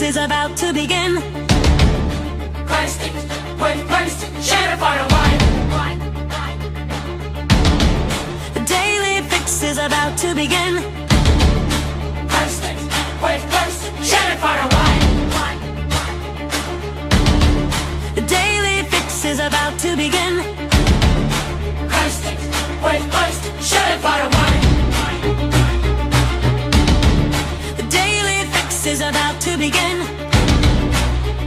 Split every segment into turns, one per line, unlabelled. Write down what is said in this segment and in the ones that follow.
is about to begin.
Christ, wait, Christ, share it far wide.
The Daly Fix is about to begin.
Christ, wait, Christ, share it far wide.
The Daly Fix is about to begin.
Christ, wait, Christ, share it far wide.
The Daly Fix is about to begin.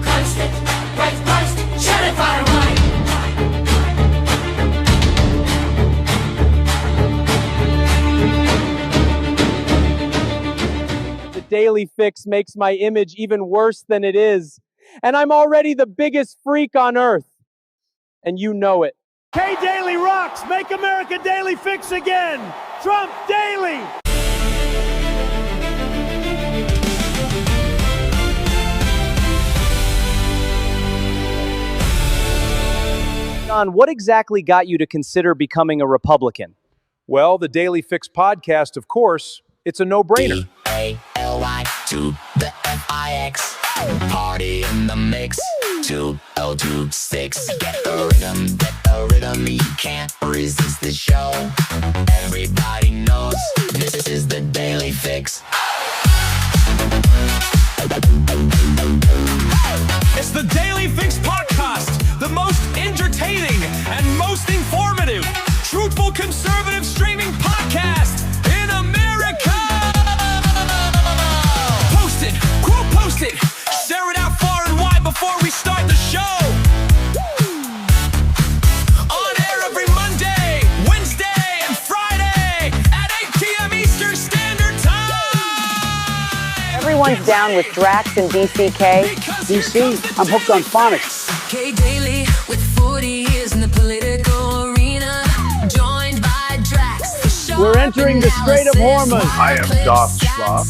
Christ, wait, Christ, share it far wide.
The Daly Fix makes my image even worse than it is. And I'm already the biggest freak on earth. And you know it.
K Daly rocks! Make America Daly Fix again! Trump Daly!
John, what exactly got you to consider becoming a Republican?
Well, the Daly Fix podcast, of course, it's a no-brainer.
Daly to the Fix. Party in the mix. 2026. Get the rhythm. You can't resist the show. Everybody knows this is the Daly Fix.
It's the Daly Fix podcast, the most entertaining and most informative, truthful conservative streaming podcast in America. Post it, quote post it, share it out far and wide before we start the show. On air every Monday, Wednesday, and Friday at 8 p.m. Eastern Standard Time.
Everyone's down with Drax and DCK.
DC, I'm hooked on phonics.
K Daly with 40 years in the political arena, joined by Drax.
We're entering the Strait of Hormuz.
I am Doc Schwab.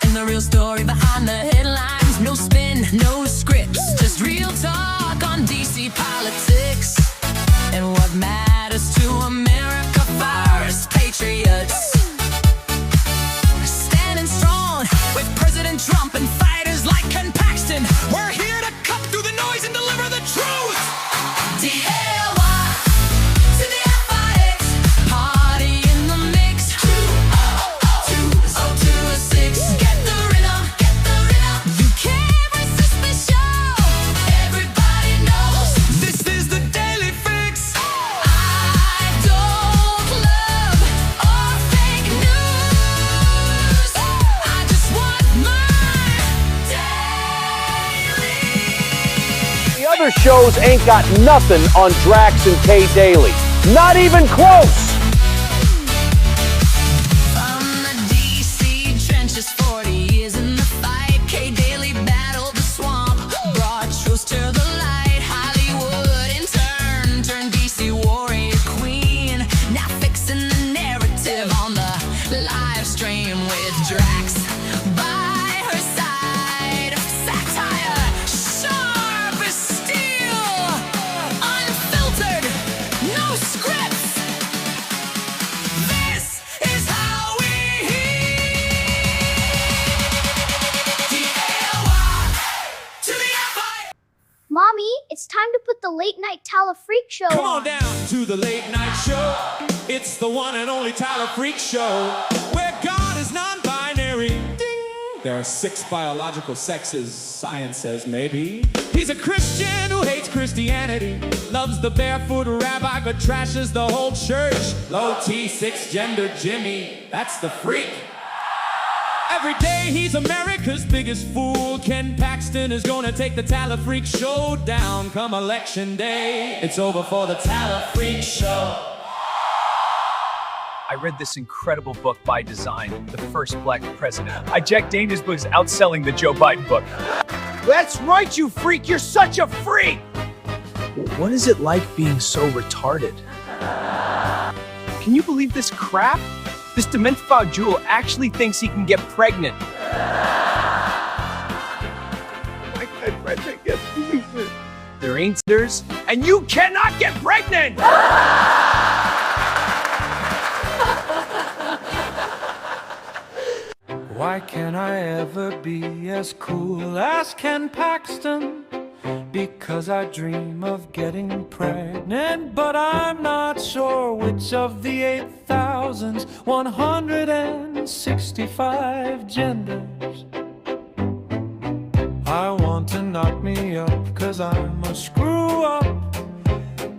And the real story behind the headlines. No spin, no scripts, just real talk on DC politics. And what matters to America first, patriots. Standing strong with President Trump and fighters like Ken Paxton. We're here to cut through the noise and deliver the truth. DLY to the FIX. Party in the mix. 2026. Get the rhythm. You can't resist the show. Everybody knows
This is the Daly Fix.
I don't love or fake news. I just want my daily.
The other shows ain't got nothing on Drax and K Daly. Not even close!
From the DC trenches, 40 years in the fight. K Daly battled the swamp, brought truth to the light. Hollywood in turn turned DC warrior queen. Now fixing the narrative on the live stream with Drax by her side. Satire, sharp as steel, unfiltered, no scripts. This is how we to the FI.
Mommy, it's time to put the late night Daly Fix show
Come on down to the late night show. It's the one and only Daly Fix show, where God is non-binary. Ding. There are 6 biological sexes, science says maybe. He's a Christian who hates Christianity, loves the barefoot rabbi but trashes the whole church. Low T, 6-gender Jimmy, that's the freak. Every day he's America's biggest fool. Ken Paxton is gonna take the Daly Fix show down come election day. It's over for the Daly Fix show.
I read this incredible book by design, The First Black President. Jack Daniels' book is outselling the Joe Biden book.
That's right, you freak! You're such a freak!
What is it like being so retarded? Can you believe this crap? This dementified jewel actually thinks he can get pregnant.
My pregnant gets pregnant.
There ain't sisters, and you cannot get pregnant!
Why can't I ever be as cool as Ken Paxton? Because I dream of getting pregnant, but I'm not sure which of the 8,165 genders I want to knock me up, 'cause I'm a screw up.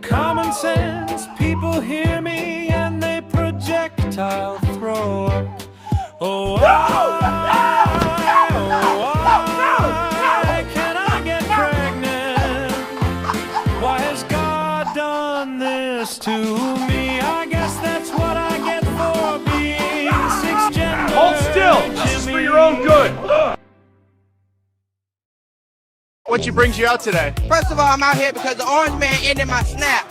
Common sense, people hear me and they projectile throw up. Oh, why can I get pregnant? Why has God done this to me? I guess that's what I get for being cisgender.
Hold still. This is for your own good.
What brings you out today?
First of all, I'm out here because the orange man ended my SNAP.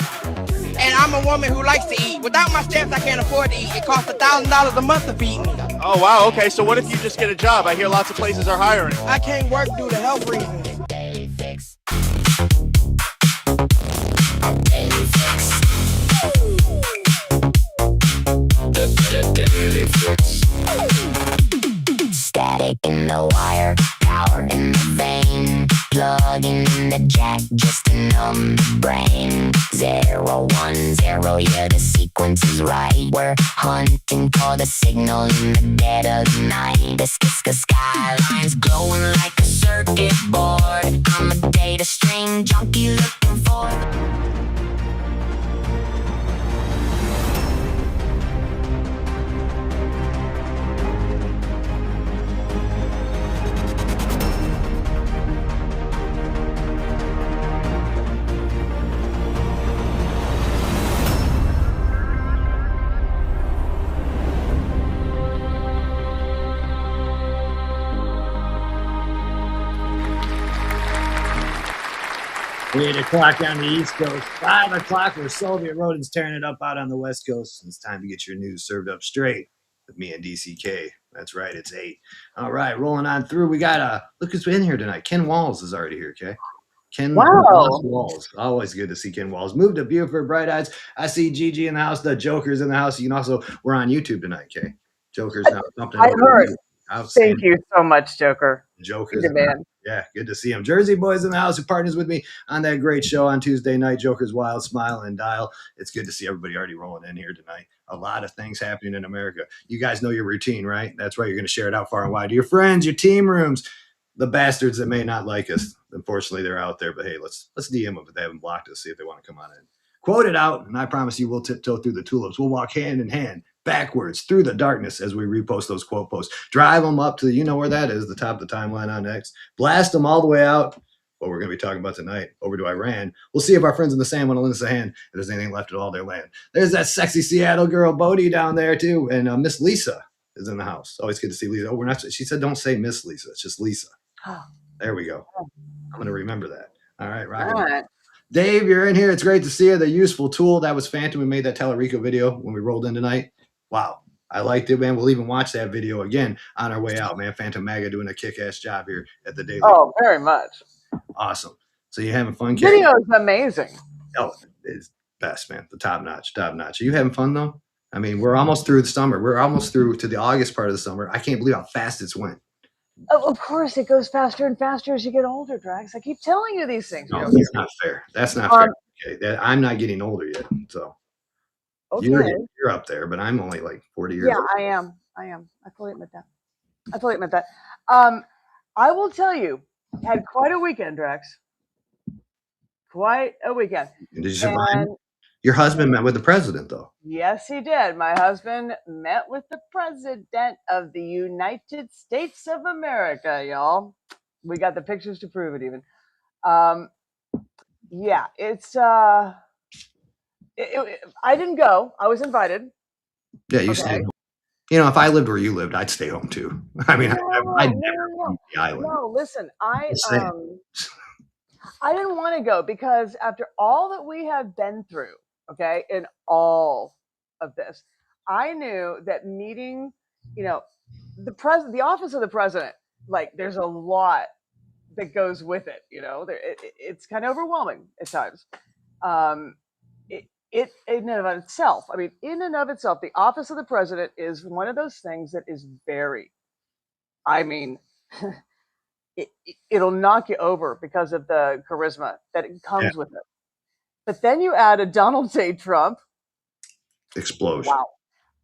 And I'm a woman who likes to eat. Without my stamps, I can't afford to eat. It costs $1,000 a month to feed me.
Oh, wow, okay. So what if you just get a job? I hear lots of places are hiring.
I can't work due to health reasons.
Daly Fix. Daly Fix. The Daly Fix. Static in the wire, power in the vein. Plugging in the jack just to numb the brain. 010, yeah, the sequence is right. We're hunting for the signal in the dead of the night. The skylines glowing like a circuit board. I'm a data stream junkie looking for
the 8 o'clock on the East Coast, 5 o'clock where Soviet Rodin's tearing it up out on the West Coast. And it's time to get your news served up straight with me and DCK. That's right, it's 8. All right, rolling on through. We got look who's in here tonight. Ken Walls is already here, okay? Ken Walls. Always good to see Ken Walls. Moved to Buford, Bright Eyes. I see Gigi in the house. The Joker's in the house. You can also, we're on YouTube tonight, Kay. Joker's now something.
I heard. Thank you so much, Joker.
Joker's man. Yeah, good to see him. Jersey Boys in the house who partners with me on that great show on Tuesday night, Joker's Wild Smile and Dial. It's good to see everybody already rolling in here tonight. A lot of things happening in America. You guys know your routine, right? That's right. You're going to share it out far and wide to your friends, your team rooms, the bastards that may not like us. Unfortunately, they're out there. But hey, let's DM them if they haven't blocked us, see if they want to come on in. Quote it out, and I promise you we'll tiptoe through the tulips. We'll walk hand in hand, backwards through the darkness as we repost those quote posts. Drive them up to you know where that is, the top of the timeline on X. Blast them all the way out. What we're going to be talking about tonight, over to Iran. We'll see if our friends in the sand want to lend us a hand if there's anything left of all their land. There's that sexy Seattle girl, Bodie, down there too, and Miss Lisa is in the house. Always good to see Lisa. Oh, we're not. She said don't say Miss Lisa. It's just Lisa. There we go. I'm going to remember that. All right, Rocket. Dave, you're in here. It's great to see you. The useful tool. That was Phantom. We made that Tellerico video when we rolled in tonight. Wow. I liked it, man. We'll even watch that video again on our way out, man. Phantom Maga doing a kick-ass job here at the Daily.
Oh, very much.
Awesome. So you having fun, kid?
Video is amazing.
Oh, it's best, man. The top notch, top notch. Are you having fun, though? I mean, we're almost through the summer. We're almost through to the August part of the summer. I can't believe how fast it's went.
Of course, it goes faster and faster as you get older, Drax. I keep telling you these things.
No, that's not fair. That's not fair. Okay, I'm not getting older yet, so
okay.
You're up there, but I'm only like 40 years old.
I am. I fully admit that. I will tell you, had quite a weekend, Drax. Quite a weekend.
Did you survive? Your husband met with the president, though.
Yes, he did. My husband met with the president of the United States of America, y'all. We got the pictures to prove it even. Yeah, it's I didn't go. I was invited.
Yeah, you stayed home. You know, if I lived where you lived, I'd stay home too. I mean, I'd never leave the island.
No, listen, I didn't want to go because after all that we have been through, okay, in all of this, I knew that meeting, you know, the office of the president, like there's a lot that goes with it, you know, it's kind of overwhelming at times. In and of itself, I mean, in and of itself, the office of the president is one of those things that is very, I mean, it'll knock you over because of the charisma that it comes with it. But then you add a Donald J. Trump.
Explosion.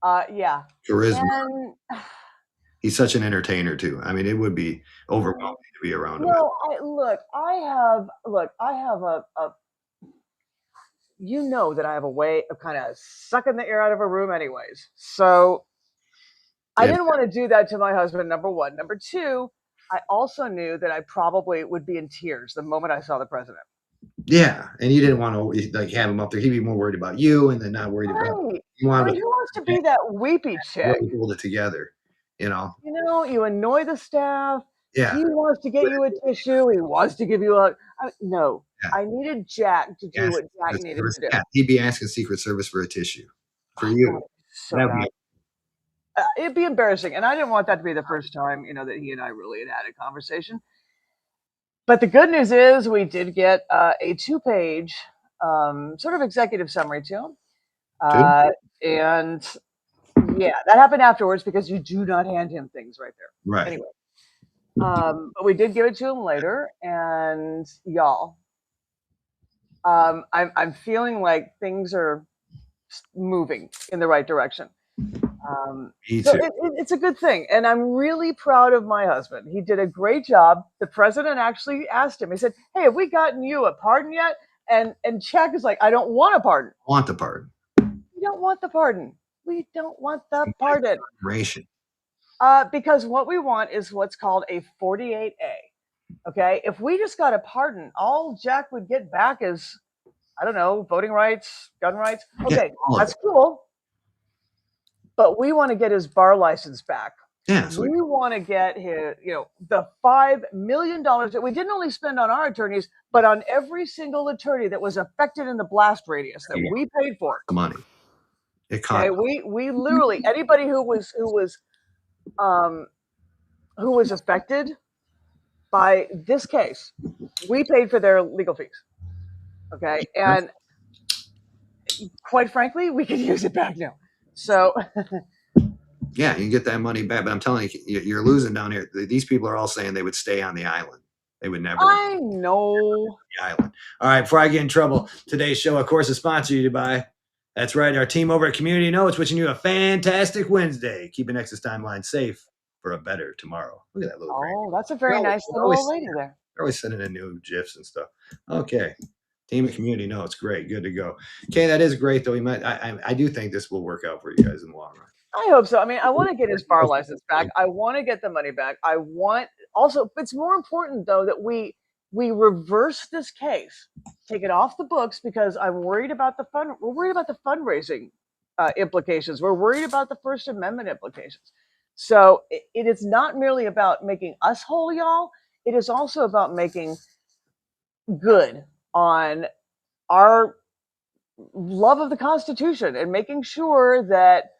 Wow. Yeah.
Charisma.
And
he's such an entertainer too. I mean, it would be overwhelming to be around him.
no, I have a you know that I have a way of kind of sucking the air out of a room anyways. So I didn't want to do that to my husband, number one. Number two, I also knew that I probably would be in tears the moment I saw the president.
Yeah, and you didn't want to like have him up there. He'd be more worried about you, and then not worried about you.
Wanted who wants to be that weepy chick?
Hold it together, you know.
You know, you annoy the staff.
Yeah.
He wants to get you a tissue. He wants to give you a no. Yeah. I needed Jack to do what Jack needed to do.
Yeah, he'd be asking Secret Service for a tissue for you.
It'd be embarrassing, and I didn't want that to be the first time, you know, that he and I really had a conversation. But the good news is we did get a 2-page sort of executive summary to him. And yeah, that happened afterwards because you do not hand him things right there.
Right.
Anyway, but we did give it to him later, and y'all, I'm feeling like things are moving in the right direction. So it's a good thing, and I'm really proud of my husband. He did a great job. The president actually asked him. He said, "Hey, have we gotten you a pardon yet?" And Jack is like, "I don't want a pardon."
Want the pardon?
We don't want the pardon. We don't want the pardon. Because what we want is what's called a 48A. Okay, if we just got a pardon, all Jack would get back is, I don't know, voting rights, gun rights. Okay, that's cool. But we want to get his bar license back.
Yeah,
we want to get his, you know, the $5 million that we didn't only spend on our attorneys, but on every single attorney that was affected in the blast radius that we paid for.
Money.
Okay, we literally anybody who was affected by this case, we paid for their legal fees. Okay, and quite frankly, we could use it back now. So,
yeah, you can get that money back. But I'm telling you, you're losing down here. These people are all saying they would stay on the island. They would never.
I know.
The island. All right, before I get in trouble, today's show, of course, is sponsored by. That's right, our team over at Community Notes, wishing you a fantastic Wednesday. Keeping Nexus Timeline safe for a better tomorrow. Look at that little.
Oh, that's a very nice little old lady there.
They're always sending in new GIFs and stuff. Okay. Team of Community Notes, great, good to go. Okay, that is great though. I do think this will work out for you guys in the long run.
I hope so. I mean, I want to get his bar license back. I want to get the money back. I want also, it's more important though that we reverse this case, take it off the books because I'm worried about we're worried about the fundraising implications. We're worried about the First Amendment implications. So it is not merely about making us whole, y'all. It is also about making good on our love of the Constitution and making sure that,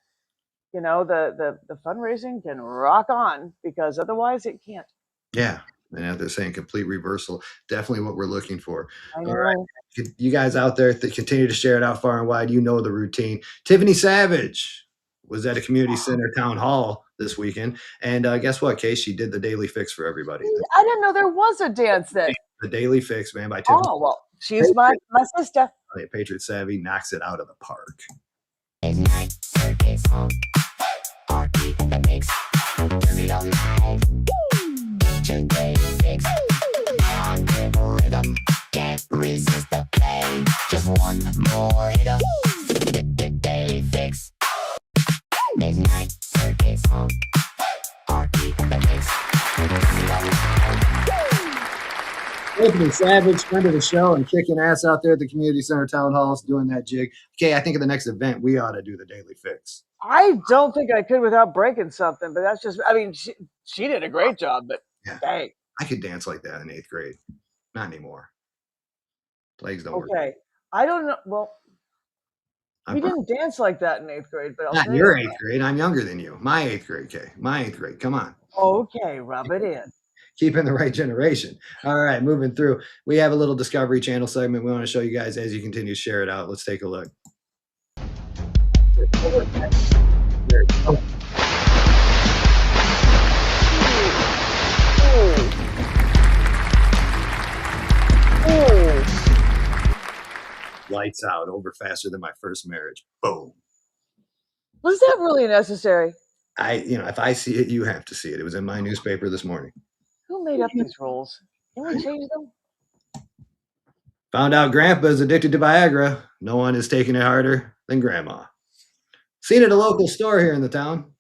you know, the fundraising can rock on, because otherwise it can't.
Yeah. And they're saying complete reversal. Definitely what we're looking for.
I know.
All right. You guys out there that continue to share it out far and wide, you know the routine. Tiffany Savage was at a community center town hall this weekend. And guess what, Kay? She did the Daly Fix for everybody.
I didn't know there was a dance then.
The Daly Fix, man, by Tiffany.
Oh, well, she's my sister.
Patriot Savvy knocks it out of the park.
Can't resist the play. Just one more hit up. The Daly Fix. Midnight circus song. Heartbeat in the mix.
Tiffany Savage, friend of the show and kicking ass out there at the community center town halls doing that jig. Okay, I think at the next event we ought to do the Daly Fix.
I don't think I could without breaking something, but that's just, I mean, she did a great job, but dang.
I could dance like that in 8th grade. Not anymore. Legs don't work.
Okay. I don't know. Well, we didn't dance like that in 8th grade, but
not your 8th grade. I'm younger than you. My 8th grade, Kay. My 8th grade. Come on.
Okay, rub it in.
Keeping the right generation. All right, moving through. We have a little Discovery Channel segment we want to show you guys as you continue to share it out. Let's take a look. Lights out, over faster than my first marriage. Boom.
Was that really necessary?
If I see it, you have to see it. It was in my newspaper this morning.
Who made up these rules? Can we change them?
Found out Grandpa is addicted to Viagra. No one is taking it harder than Grandma. Seen it at a local store here in the town.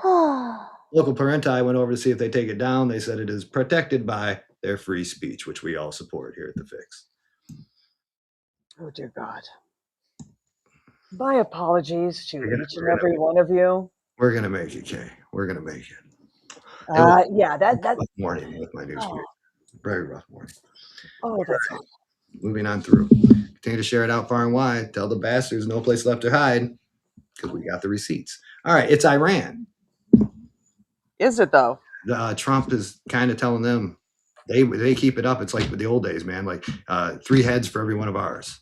Local parenti went over to see if they take it down. They said it is protected by their free speech, which we all support here at The Fix.
Oh, dear God. My apologies to each and every one of you.
We're going to make it, Kay. We're going to make it.
Yeah, that
rough morning with my newspaper. Very rough morning.
Oh, that's
right. Moving on through. Continue to share it out far and wide. Tell the bastards no place left to hide because we got the receipts. All right, it's Iran.
Is it though?
Trump is kind of telling them they keep it up. It's like the old days, man. Like 3 heads for every one of ours.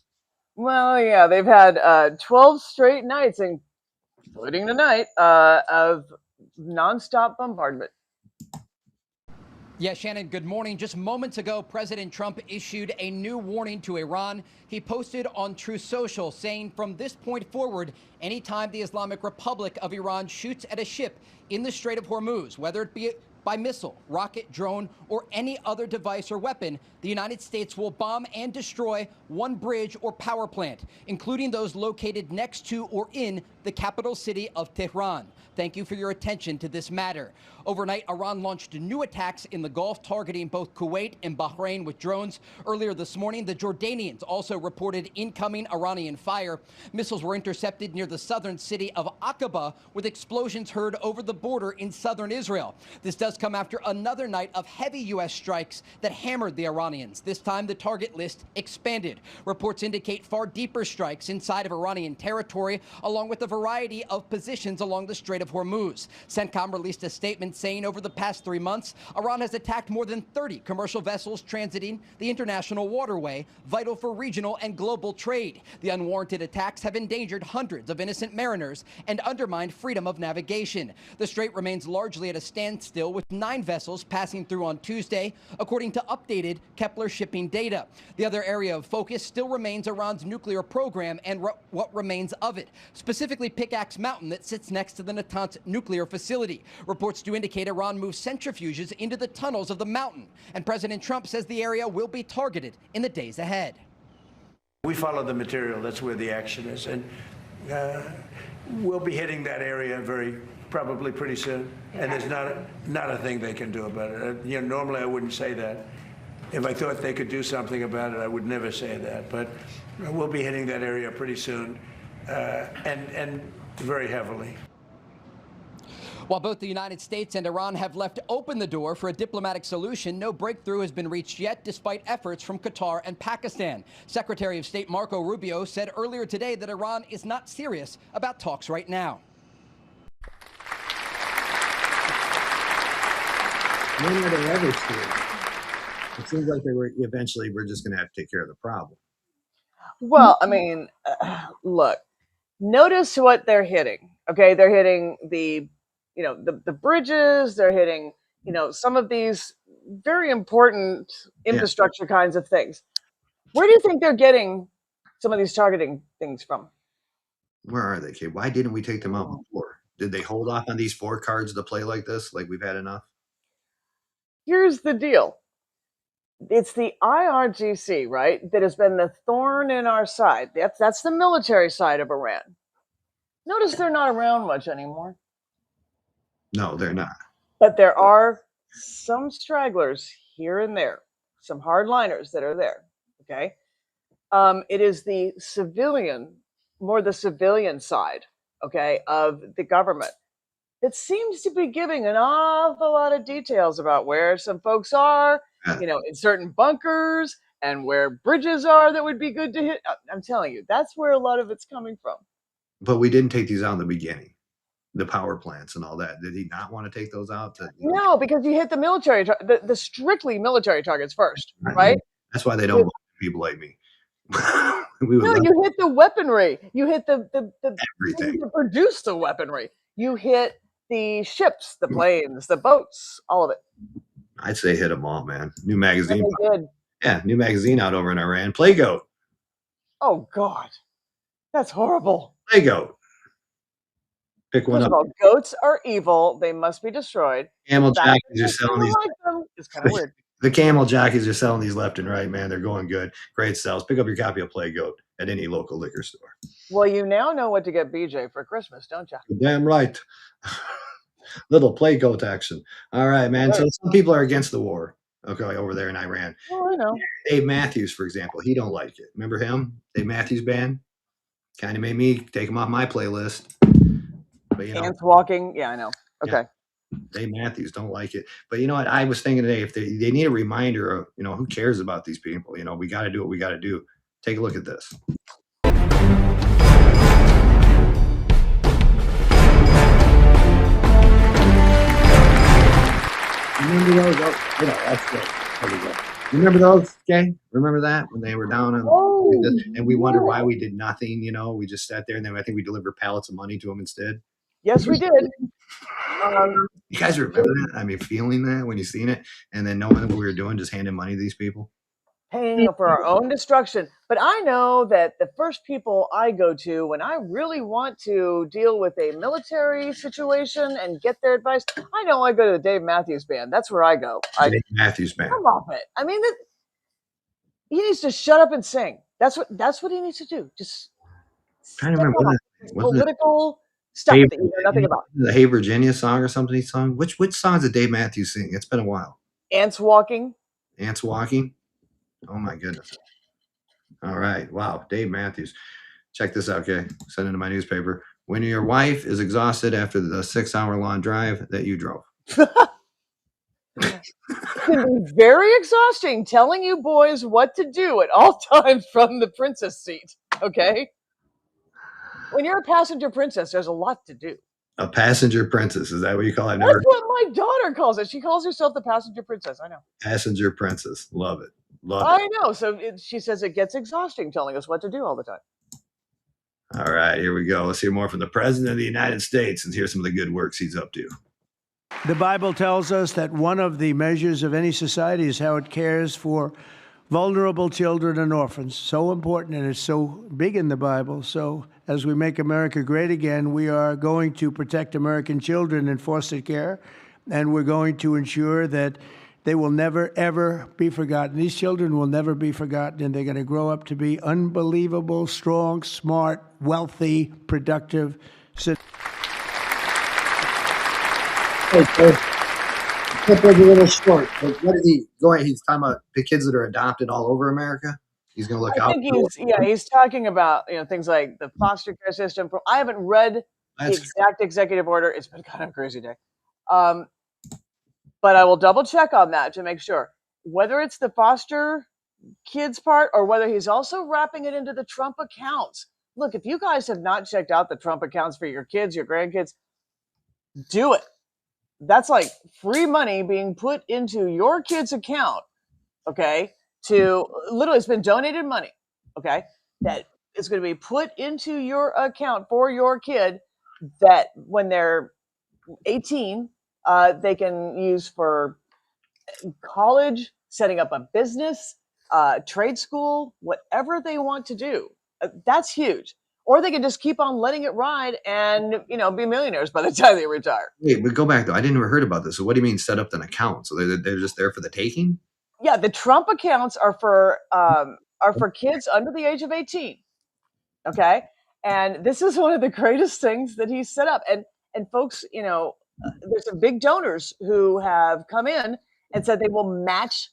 Well, yeah, they've had 12 straight nights, including tonight, of nonstop bombardment.
Yeah, Shannon, good morning. Just moments ago, President Trump issued a new warning to Iran. He posted on Truth Social saying from this point forward, anytime the Islamic Republic of Iran shoots at a ship in the Strait of Hormuz, whether it be by missile, rocket, drone, or any other device or weapon, the United States will bomb and destroy one bridge or power plant, including those located next to or in the capital city of Tehran. Thank you for your attention to this matter. Overnight, Iran launched new attacks in the Gulf, targeting both Kuwait and Bahrain with drones. Earlier this morning, the Jordanians also reported incoming Iranian fire. Missiles were intercepted near the southern city of Aqaba, with explosions heard over the border in southern Israel. This does come after another night of heavy U.S. strikes that hammered the Iranians. This time, the target list expanded. Reports indicate far deeper strikes inside of Iranian territory, along with a variety of positions along the Strait of Hormuz. CENTCOM released a statement saying over the past 3 months, Iran has attacked more than 30 commercial vessels transiting the international waterway, vital for regional and global trade. The unwarranted attacks have endangered hundreds of innocent mariners and undermined freedom of navigation. The strait remains largely at a standstill, with 9 vessels passing through on Tuesday, according to updated Kepler shipping data. The other area of focus still remains Iran's nuclear program and what remains of it, specifically Pickaxe Mountain that sits next to the Natanz nuclear facility. Reports do indicate Iran moves centrifuges into the tunnels of the mountain, and President Trump says the area will be targeted in the days ahead.
We follow the material. That's where the action is, and we'll be hitting that area probably pretty soon. And there's not a thing they can do about it. Normally I wouldn't say that. If I thought they could do something about it, I would never say that. But we'll be hitting that area pretty soon, and very heavily.
While both the United States and Iran have left open the door for a diplomatic solution, no breakthrough has been reached yet, despite efforts from Qatar and Pakistan. Secretary of State Marco Rubio said earlier today that Iran is not serious about talks right now.
When are they ever serious? It seems like eventually we're just going to have to take care of the problem.
Well, I mean, look, notice what they're hitting. Okay, they're hitting the bridges. They're hitting, some of these very important infrastructure kinds of things. Where do you think they're getting some of these targeting things from?
Where are they, kid? Why didn't we take them out before? Did they hold off on these 4 cards to play like this? Like we've had enough?
Here's the deal. It's the IRGC, right, that has been the thorn in our side. That's the military side of Iran. Notice they're not around much anymore.
No, they're not.
But there are some stragglers here and there, some hardliners that are there, okay? It is the civilian side, okay, of the government that seems to be giving an awful lot of details about where some folks are, in certain bunkers, and where bridges are that would be good to hit. I'm telling you, that's where a lot of it's coming from.
But we didn't take these out in the beginning. The power plants and all that. Did he not want to take those out?
No, because you hit the military, the strictly military targets first, right?
That's why they don't want people like me.
You hit the weaponry. You hit the
everything
to produce the weaponry. You hit the ships, the planes, the boats, all of it.
I'd say hit them all, man. New magazine.
Good.
Yeah, new magazine out over in Iran. Play Goat.
Oh God, that's horrible.
Play goat. Pick one
First
up.
of all, goats are evil. They must be destroyed.
Camel
The fact that
jockeys are
they
selling
still
these.
like them is kind of weird.
The camel jockeys are selling these left and right, man. They're going good. Great sales. Pick up your copy of Play Goat at any local liquor store.
Well, you now know what to get BJ for Christmas, don't you?
Damn right. Little Play Goat action. All right, man. So some people are against the war. Okay, over there in Iran.
Oh, I know.
Dave Matthews, for example, he don't like it. Remember him? Dave Matthews Band? Kind of made me take him off my playlist. But you know,
Ants walking. Yeah, I know. Okay.
Dave Matthews don't like it. But you know what? I was thinking today, if they need a reminder of, who cares about these people? We got to do what we got to do. Take a look at this. Remember those? Oh, that's good. There we go. Remember those? Okay. Remember that when they were down and we wondered why we did nothing. We just sat there and then I think we delivered pallets of money to them instead.
Yes, we did.
You guys remember that? I mean, feeling that when you seen it and then knowing what we were doing, just handing money to these people.
Paying for our own destruction. But I know that the first people I go to when I really want to deal with a military situation and get their advice, I know I go to the Dave Matthews Band. That's where I go.
Dave Matthews Band.
Come off it. I mean, he needs to shut up and sing. That's what he needs to do. Just
I don't remember
political stuff that you know nothing about.
The Hey Virginia song or something he sung. Which songs did Dave Matthews sing? It's been a while.
Ants walking.
Ants walking. Oh my goodness. All right. Wow. Dave Matthews. Check this out, okay? Send it to my newspaper. When your wife is exhausted after the 6-hour long drive that you drove.
It can be very exhausting telling you boys what to do at all times from the princess seat, okay? When you're a passenger princess, there's a lot to do.
A passenger princess. Is that what you call it?
That's what my daughter calls it. She calls herself the passenger princess. I know.
Passenger princess. Love it. Love it.
I know. So she says it gets exhausting telling us what to do all the time.
All right, here we go. Let's hear more from the President of the United States and hear some of the good works he's up to.
The Bible tells us that one of the measures of any society is how it cares for vulnerable children and orphans. So important, and it's so big in the Bible. So as we make America great again, we are going to protect American children in foster care, and we're going to ensure that they will never, ever be forgotten. These children will never be forgotten, and they're going to grow up to be unbelievable, strong, smart, wealthy, productive citizens.
Okay. Clip was a little short, but what is he going? He's talking about the kids that are adopted all over America. He's going to look out.
I think he's talking about things like the foster care system. I haven't read the exact executive order. It's been kind of a crazy day, but I will double check on that to make sure whether it's the foster kids part or whether he's also wrapping it into the Trump accounts. Look, if you guys have not checked out the Trump accounts for your kids, your grandkids, do it. That's like free money being put into your kid's account, okay? To literally, it's been donated money, okay? That is going to be put into your account for your kid that when they're 18, they can use for college, setting up a business, trade school, whatever they want to do. That's huge. Or they can just keep on letting it ride and, be millionaires by the time they retire.
Wait, but go back though. I didn't ever heard about this. So what do you mean set up an account? So they're just there for the taking?
Yeah, the Trump accounts are for kids under the age of 18. Okay, and this is one of the greatest things that he's set up. And folks, there's some big donors who have come in and said they will match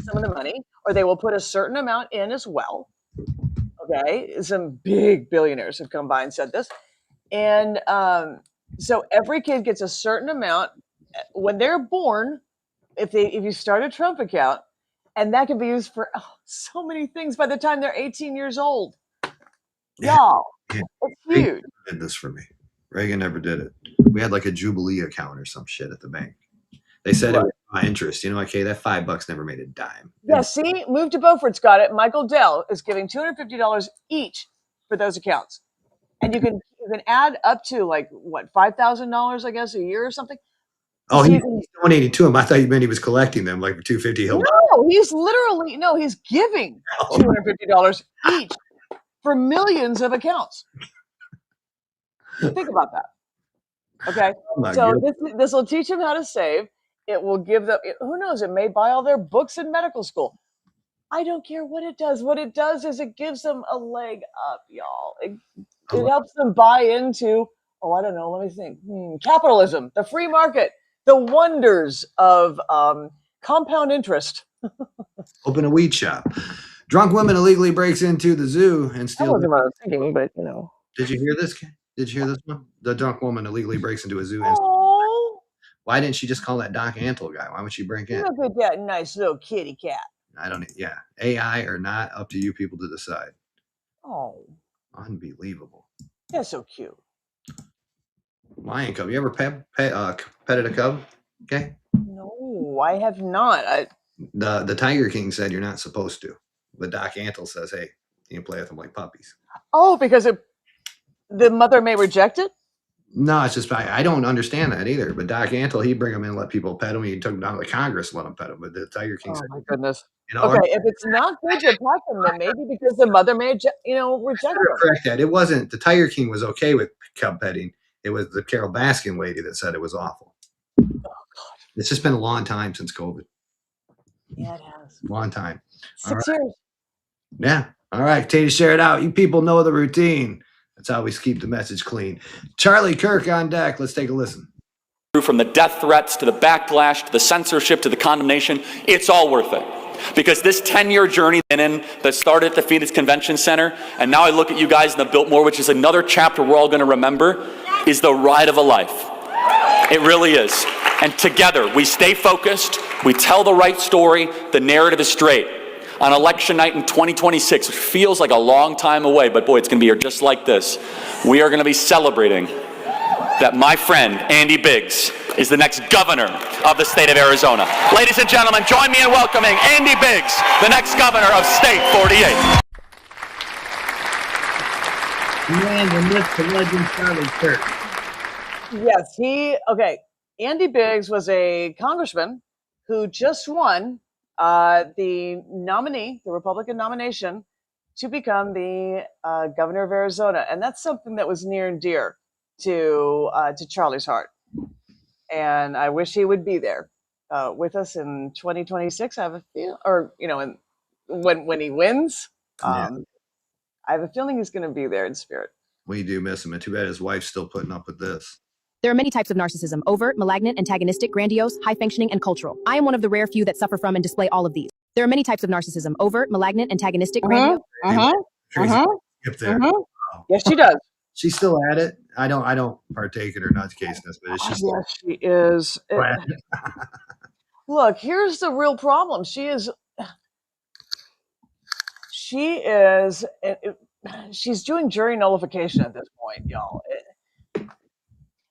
some of the money, or they will put a certain amount in as well. Okay, some big billionaires have come by and said this, and so every kid gets a certain amount when they're born. If you start a Trump account, and that can be used for so many things by the time they're 18 years old. Y'all, it's huge.
Reagan did this for me. Reagan never did it. We had like a Jubilee account or some shit at the bank. They said it was my interest. Okay, that $5 never made a dime.
Yeah, see, Move to Beaufort's got it. Michael Dell is giving $250 each for those accounts, and you can add up to $5,000, I guess, a year or something.
Oh, he's donating to him. I thought you meant he was collecting them like for $250.
No, he's giving $250 each for millions of accounts. Think about that. Okay,
my
so
goodness.
this will teach them how to save. It will give them, who knows, it may buy all their books in medical school. I don't care what it does. What it does is it gives them a leg up, y'all. It helps them buy into, oh, I don't know, let me think. Capitalism, the free market, the wonders of compound interest.
Open a weed shop. Drunk woman illegally breaks into the zoo and
That
steals.
wasn't what I was thinking, but you know.
Did you hear this? Did you hear this one? The drunk woman illegally breaks into a zoo. And
Oh,
why didn't she just call that Doc Antle guy? Why would she break in?
look at that nice little kitty cat.
I don't. Yeah, AI or not, up to you people to decide.
Oh,
Unbelievable.
that's so cute.
Lion cub. You ever petted a cub? Okay.
No, I have not.
The Tiger King said you're not supposed to, but Doc Antle says, hey, you can play with them like puppies.
Oh, because the mother may reject it?
No, it's just I don't understand that either. But Doc Antle, he'd bring them in, let people pet them. He took them down to the Congress, let them pet them. But the Tiger King said,
Oh my goodness.
Okay,
if it's not good to pet them, then maybe because the mother may, reject them.
correct that. It wasn't the Tiger King was okay with cub petting. It was the Carol Baskin lady that said it was awful. Oh God! It's just been a long time since COVID.
Yeah, it has.
Long time.
6 years.
Yeah. All right, Katie, share it out. You people know the routine. That's how we keep the message clean. Charlie Kirk on deck. Let's take a listen.
From the death threats to the backlash to the censorship to the condemnation, it's all worth it. Because this 10-year journey that started at the Phoenix Convention Center, and now I look at you guys in the Biltmore, which is another chapter we're all going to remember, is the ride of a life. It really is. And together, we stay focused, we tell the right story, the narrative is straight. On election night in 2026, which feels like a long time away, but boy, it's going to be here just like this. We are going to be celebrating that my friend, Andy Biggs, is the next governor of the state of Arizona. Ladies and gentlemen, join me in welcoming Andy Biggs, the next governor of State 48.
Man, the myth, the legend, Charlie Kirk.
Yes, Andy Biggs was a congressman who just won the Republican nomination to become the governor of Arizona. And that's something that was near and dear to Charlie's heart. And I wish he would be there with us in 2026. I have a feel, or when he wins, I have a feeling he's going to be there in spirit.
We do miss him, and too bad his wife's still putting up with this.
There are many types of narcissism: overt, malignant, antagonistic, grandiose, high-functioning, and cultural. I am one of the rare few that suffer from and display all of these. There are many types of narcissism: overt, malignant, antagonistic, grandiose.
Skip there.
Yes, she does.
She's still at it. I don't partake in her nutcaseness, but it's just.
Yes, she is. Look, here's the real problem. She's doing jury nullification at this point, y'all.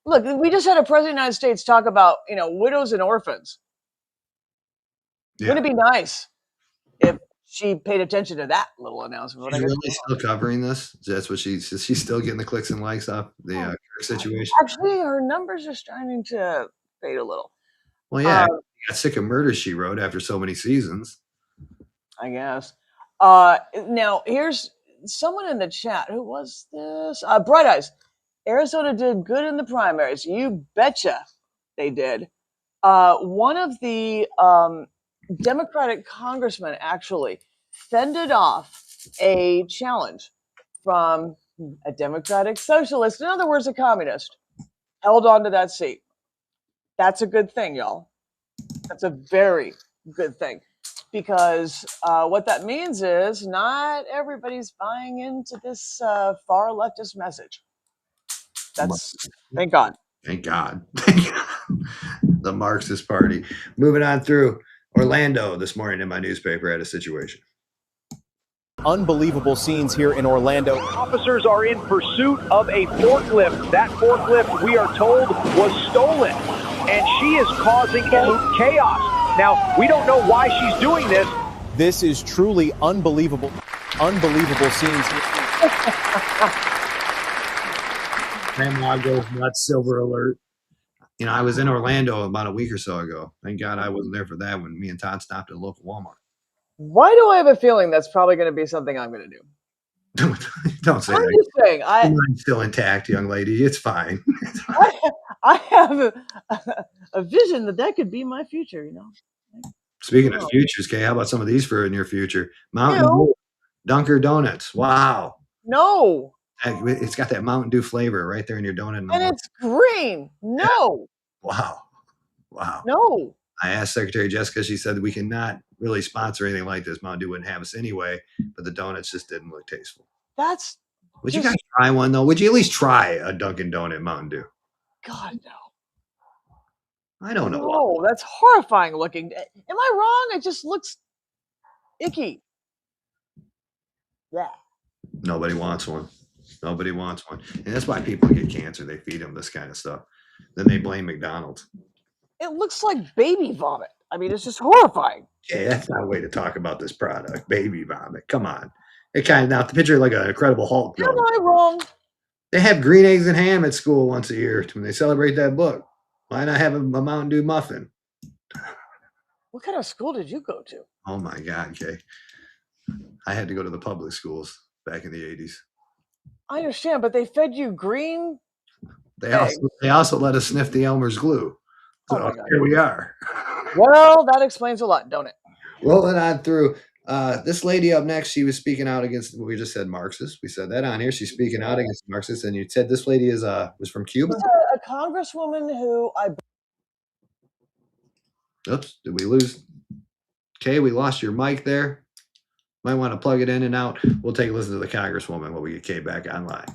Look, we just had a president of the United States talk about, widows and orphans. Yeah. Wouldn't it be nice if she paid attention to that little announcement?
She's really still covering this? That's what she's still getting the clicks and likes off the situation.
Actually, her numbers are starting to fade a little.
Well, yeah, got sick of Murder, She Wrote after so many seasons.
I guess. Now, here's someone in the chat. Who was this? Bright Eyes. Arizona did good in the primaries. You betcha they did. One of the Democratic congressmen actually fended off a challenge from a Democratic socialist, in other words, a communist, held on to that seat. That's a good thing, y'all. That's a very good thing. Because what that means is not everybody's buying into this far leftist message. Thank God.
Thank God. The Marxist Party. Moving on through Orlando this morning in my newspaper had a situation.
Unbelievable scenes here in Orlando. Officers are in pursuit of a forklift. That forklift, we are told, was stolen. And she is causing chaos. Now, we don't know why she's doing this. This is truly unbelievable. Unbelievable scenes here.
Grandma goes nuts, silver alert. I was in Orlando about a week or so ago. Thank God I wasn't there for that when me and Todd stopped at a local Walmart.
Why do I have a feeling that's probably going to be something I'm going to do?
Don't say
I'm
that.
just saying,
Your mind's still intact, young lady. It's fine.
I have a vision that could be my future.
Speaking of futures, Kay, how about some of these for in your future? Mountain
Ew.
Dew, Dunker Donuts. Wow.
No,
It's got that Mountain Dew flavor right there in your donut. In the
and
morning.
it's green. No,
Wow. Wow.
no.
I asked Secretary Jessica, she said we cannot really sponsor anything like this. Mountain Dew wouldn't have us anyway, but the donuts just didn't look tasteful.
That's
Would you guys try one though? Would you at least try a Dunkin' Donut Mountain Dew?
God no.
I don't know.
No, that's horrifying looking. Am I wrong? It just looks icky. Yeah.
Nobody wants one. Nobody wants one. And that's why people get cancer. They feed them this kind of stuff. Then they blame McDonald's.
It looks like baby vomit. I mean, it's just horrifying.
Yeah, that's not a way to talk about this product. Baby vomit. Come on. It kind of now the picture like an Incredible Hulk.
Am I wrong?
They have green eggs and ham at school once a year when they celebrate that book. Why not have a Mountain Dew muffin?
What kind of school did you go to?
Oh my God, Kay. I had to go to the public schools back in the 80s.
I understand, but they fed you green.
They also let us sniff the Elmer's glue. So
Oh my God.
here we are.
Well, that explains a lot, don't it?
Rolling on through. This lady up next, she was speaking out against, we just said Marxists. We said that on here. She's speaking out against Marxists. And you said this lady is was from Cuba?
She's a congresswoman who
Oops, did we lose? Okay, we lost your mic there. Might want to plug it in and out. We'll take a listen to the congresswoman when we get Kay back online.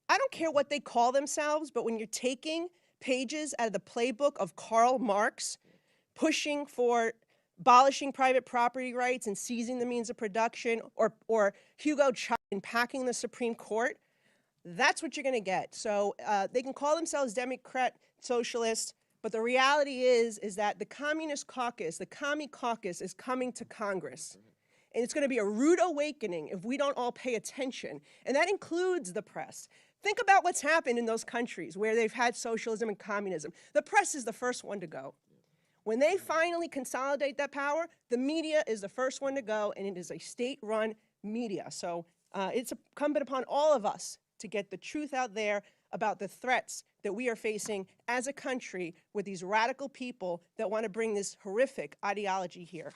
I don't care what they call themselves, but when you're taking pages out of the playbook of Karl Marx, pushing for abolishing private property rights and seizing the means of production, or Hugo Chavez packing the Supreme Court, that's what you're going to get. So they can call themselves Democrat socialists, but the reality is that the Communist Caucus, the Commie Caucus, is coming to Congress. And it's going to be a rude awakening if we don't all pay attention. And that includes the press. Think about what's happened in those countries where they've had socialism and communism. The press is the first one to go. When they finally consolidate that power, the media is the first one to go, and it is a state-run media. So it's incumbent upon all of us to get the truth out there about the threats that we are facing as a country with these radical people that want to bring this horrific ideology here.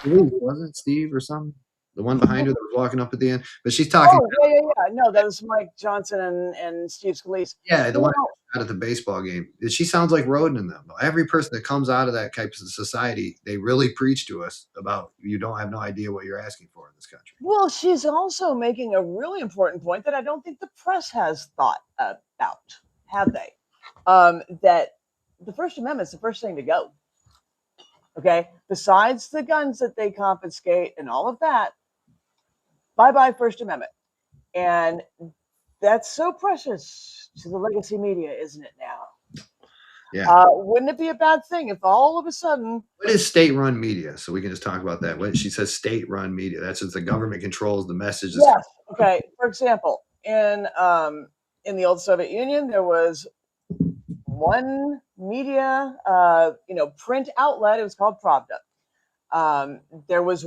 Wasn't it Steve or something? The one behind her that was walking up at the end. But she's talking.
Oh, yeah. No, that was Mike Johnson and Steve Scalise.
Yeah, the one out at the baseball game. She sounds like Roden in them. Every person that comes out of that type of society, they really preach to us about you don't have no idea what you're asking for in this country.
Well, she's also making a really important point that I don't think the press has thought about, have they? That the First Amendment is the first thing to go. Okay? Besides the guns that they confiscate and all of that, bye-bye First Amendment. And that's so precious to the legacy media, isn't it now?
Yeah.
Wouldn't it be a bad thing if all of a sudden...
What is state-run media? So we can just talk about that. When she says state-run media, that's just the government controls the messages.
Yes. Okay. For example, in the old Soviet Union, there was one media, print outlet. It was called Pravda. There was,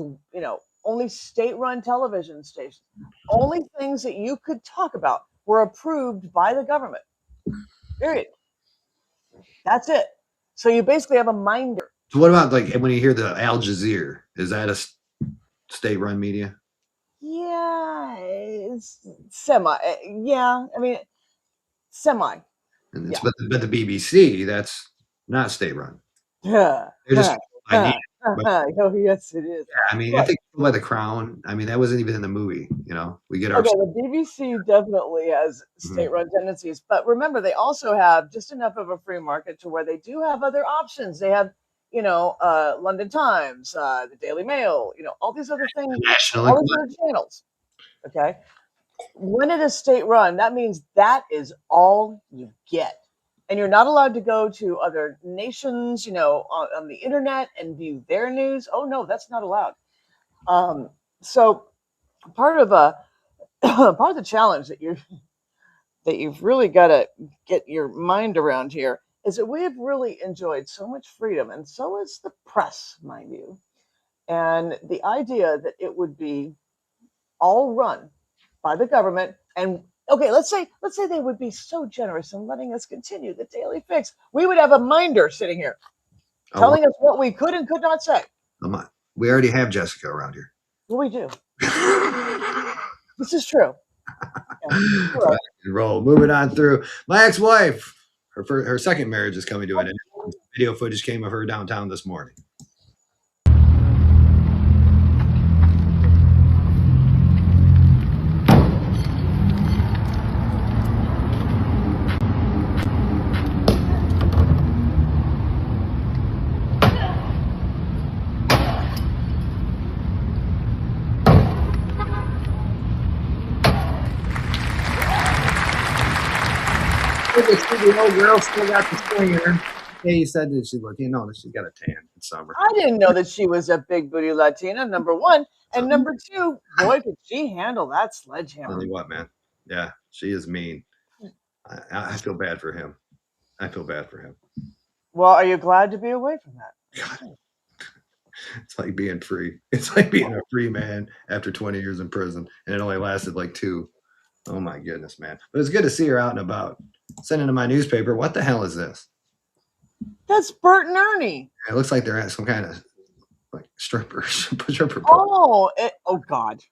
only state-run television stations. Only things that you could talk about were approved by the government. Period. That's it. So you basically have a minder.
So what about like when you hear the Al Jazeera? Is that a state-run media?
Yeah, it's semi. Yeah, I mean, semi.
And it's, but the BBC, that's not state-run.
Yeah.
They're just
Oh, yes, it is.
Yeah, I mean, I think by the Crown. I mean, that wasn't even in the movie. We get our.
Okay, the BBC definitely has state-run tendencies, but remember, they also have just enough of a free market to where they do have other options. They have, London Times, the Daily Mail, all these other things, all these other channels. Okay, when it is state-run, that means that is all you get. And you're not allowed to go to other nations, on the internet and view their news. Oh no, that's not allowed. So part of the challenge that you've really got to get your mind around here is that we have really enjoyed so much freedom, and so is the press, mind you. And the idea that it would be all run by the government, and okay, let's say they would be so generous in letting us continue the Daily Fix. We would have a minder sitting here telling us what we could and could not say.
We already have Jessica around here.
Well, we do. This is true. Yeah,
Rock and roll. Moving on through. My ex-wife, her second marriage is coming to an end. Video footage came of her downtown this morning. The old girl still got the swinger. Hey, you said that she's Latino, that she's got a tan in summer.
I didn't know that she was a big booty Latina, number one. And number two, boy, could she handle that sledgehammer.
Tell you what, man. Yeah, she is mean. I feel bad for him. I feel bad for him.
Well, are you glad to be away from that?
God. It's like being free. It's like being a free man after 20 years in prison, and it only lasted like 2. Oh my goodness, man. But it's good to see her out and about. Sending to my newspaper. What the hell is this?
That's Bert and Ernie.
It looks like they're at some kind of like stripper
Oh, oh God.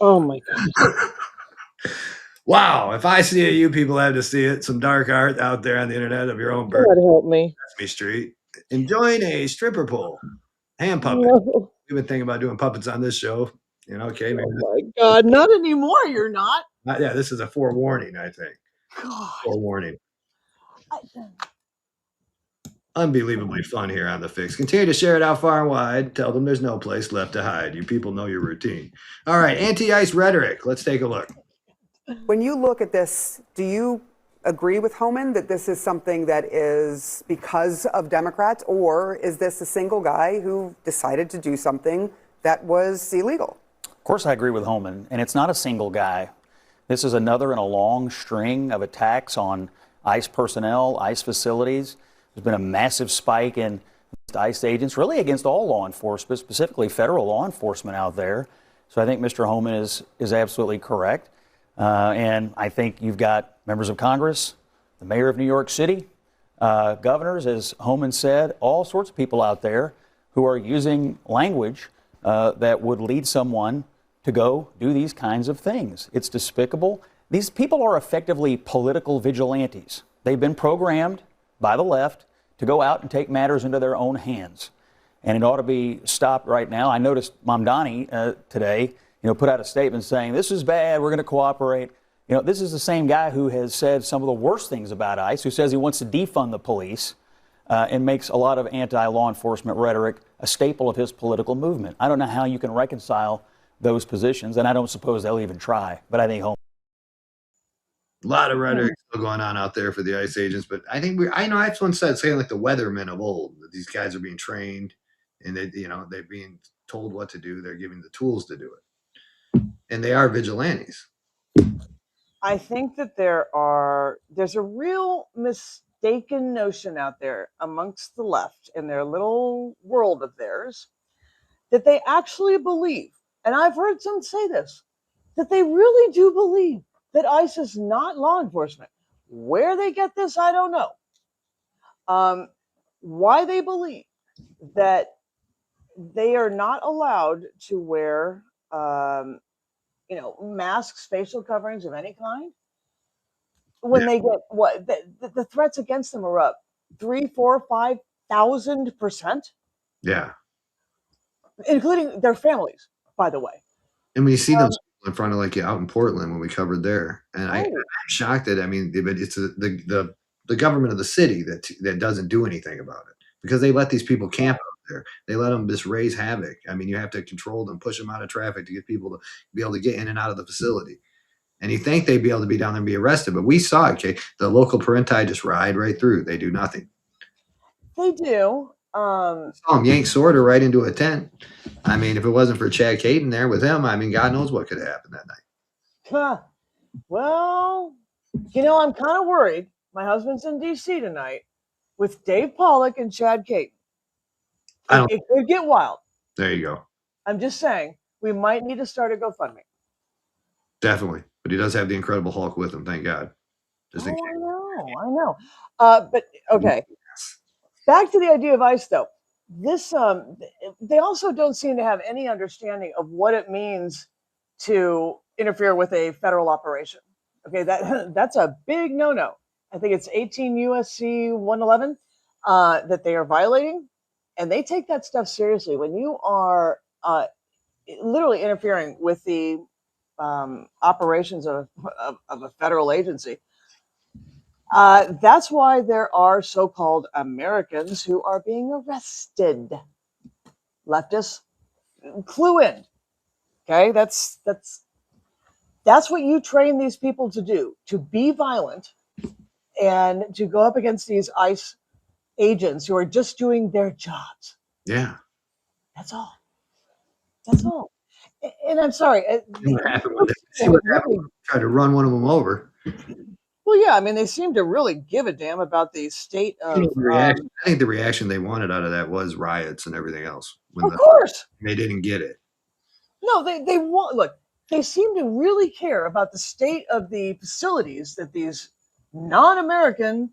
Oh my God.
Wow. If I see it, you people have to see it. Some dark art out there on the internet of your own Bert.
God help me.
Sesame Street. Enjoying a stripper pole. Hand puppet.
No.
We've been thinking about doing puppets on this show. You know, okay. Maybe
Oh my God. Not anymore. You're not.
yeah, this is a forewarning, I think.
God.
Forewarning. Unbelievably fun here on The Fix. Continue to share it out far and wide. Tell them there's no place left to hide. You people know your routine. All right, anti-ICE rhetoric. Let's take a look.
When you look at this, do you agree with Homan that this is something that is because of Democrats, or is this a single guy who decided to do something that was illegal?
Of course I agree with Homan, and it's not a single guy. This is another in a long string of attacks on ICE personnel, ICE facilities. There's been a massive spike in ICE agents, really against all law enforcement, specifically federal law enforcement out there. So I think Mr. Homan is absolutely correct. And I think you've got members of Congress, the mayor of New York City, governors, as Homan said, all sorts of people out there who are using language that would lead someone to go do these kinds of things. It's despicable. These people are effectively political vigilantes. They've been programmed by the left to go out and take matters into their own hands. And it ought to be stopped right now. I noticed Mamdani today, put out a statement saying, this is bad, we're going to cooperate. This is the same guy who has said some of the worst things about ICE, who says he wants to defund the police and makes a lot of anti-law enforcement rhetoric a staple of his political movement. I don't know how you can reconcile those positions, and I don't suppose they'll even try, but I think Homan.
A lot of rhetoric still going on out there for the ICE agents, but I think I've once said, saying like the weathermen of old, that these guys are being trained and they're being told what to do. They're given the tools to do it. And they are vigilantes.
I think that there's a real mistaken notion out there amongst the left in their little world of theirs that they actually believe, and I've heard some say this, that they really do believe that ICE is not law enforcement. Where they get this, I don't know. Why they believe that they are not allowed to wear, masks, facial coverings of any kind. When they get the threats against them are up 3, 4, 5,000%.
Yeah.
Including their families, by the way.
And when you see them in front of out in Portland when we covered there, and I'm shocked that it's the government of the city that doesn't do anything about it, because they let these people camp out there. They let them just raise havoc. I mean, you have to control them, push them out of traffic to get people to be able to get in and out of the facility. And you think they'd be able to be down there and be arrested, but we saw it. The local parenti just ride right through. They do nothing.
They do.
Saw him yank Sorter right into a tent. I mean, if it wasn't for Chad Caden there with him, I mean, God knows what could have happened that night.
Well, I'm kind of worried My husband's in D.C. tonight with Dave Pollock and Chad Caton. It could get wild.
There you go.
I'm just saying, we might need to start a GoFundMe.
Definitely. But he does have the Incredible Hulk with him, thank God. Just in case.
I know. But okay. Back to the idea of ICE, though. This they also don't seem to have any understanding of what it means to interfere with a federal operation. Okay, that's a big no-no. I think it's 18 USC 111 that they are violating, and they take that stuff seriously. When you are literally interfering with the operations of a federal agency, that's why there are so-called Americans who are being arrested. Leftists, clue in. Okay, that's what you train these people to do, to be violent and to go up against these ICE agents who are just doing their jobs.
Yeah.
That's all. That's all. And I'm sorry.
See what happened when they tried to run one of them over.
Well, yeah, I mean, they seem to really give a damn about the state of
I think the reaction they wanted out of that was riots and everything else.
Of course.
They didn't get it.
No, they want, look, they seem to really care about the state of the facilities that these non-American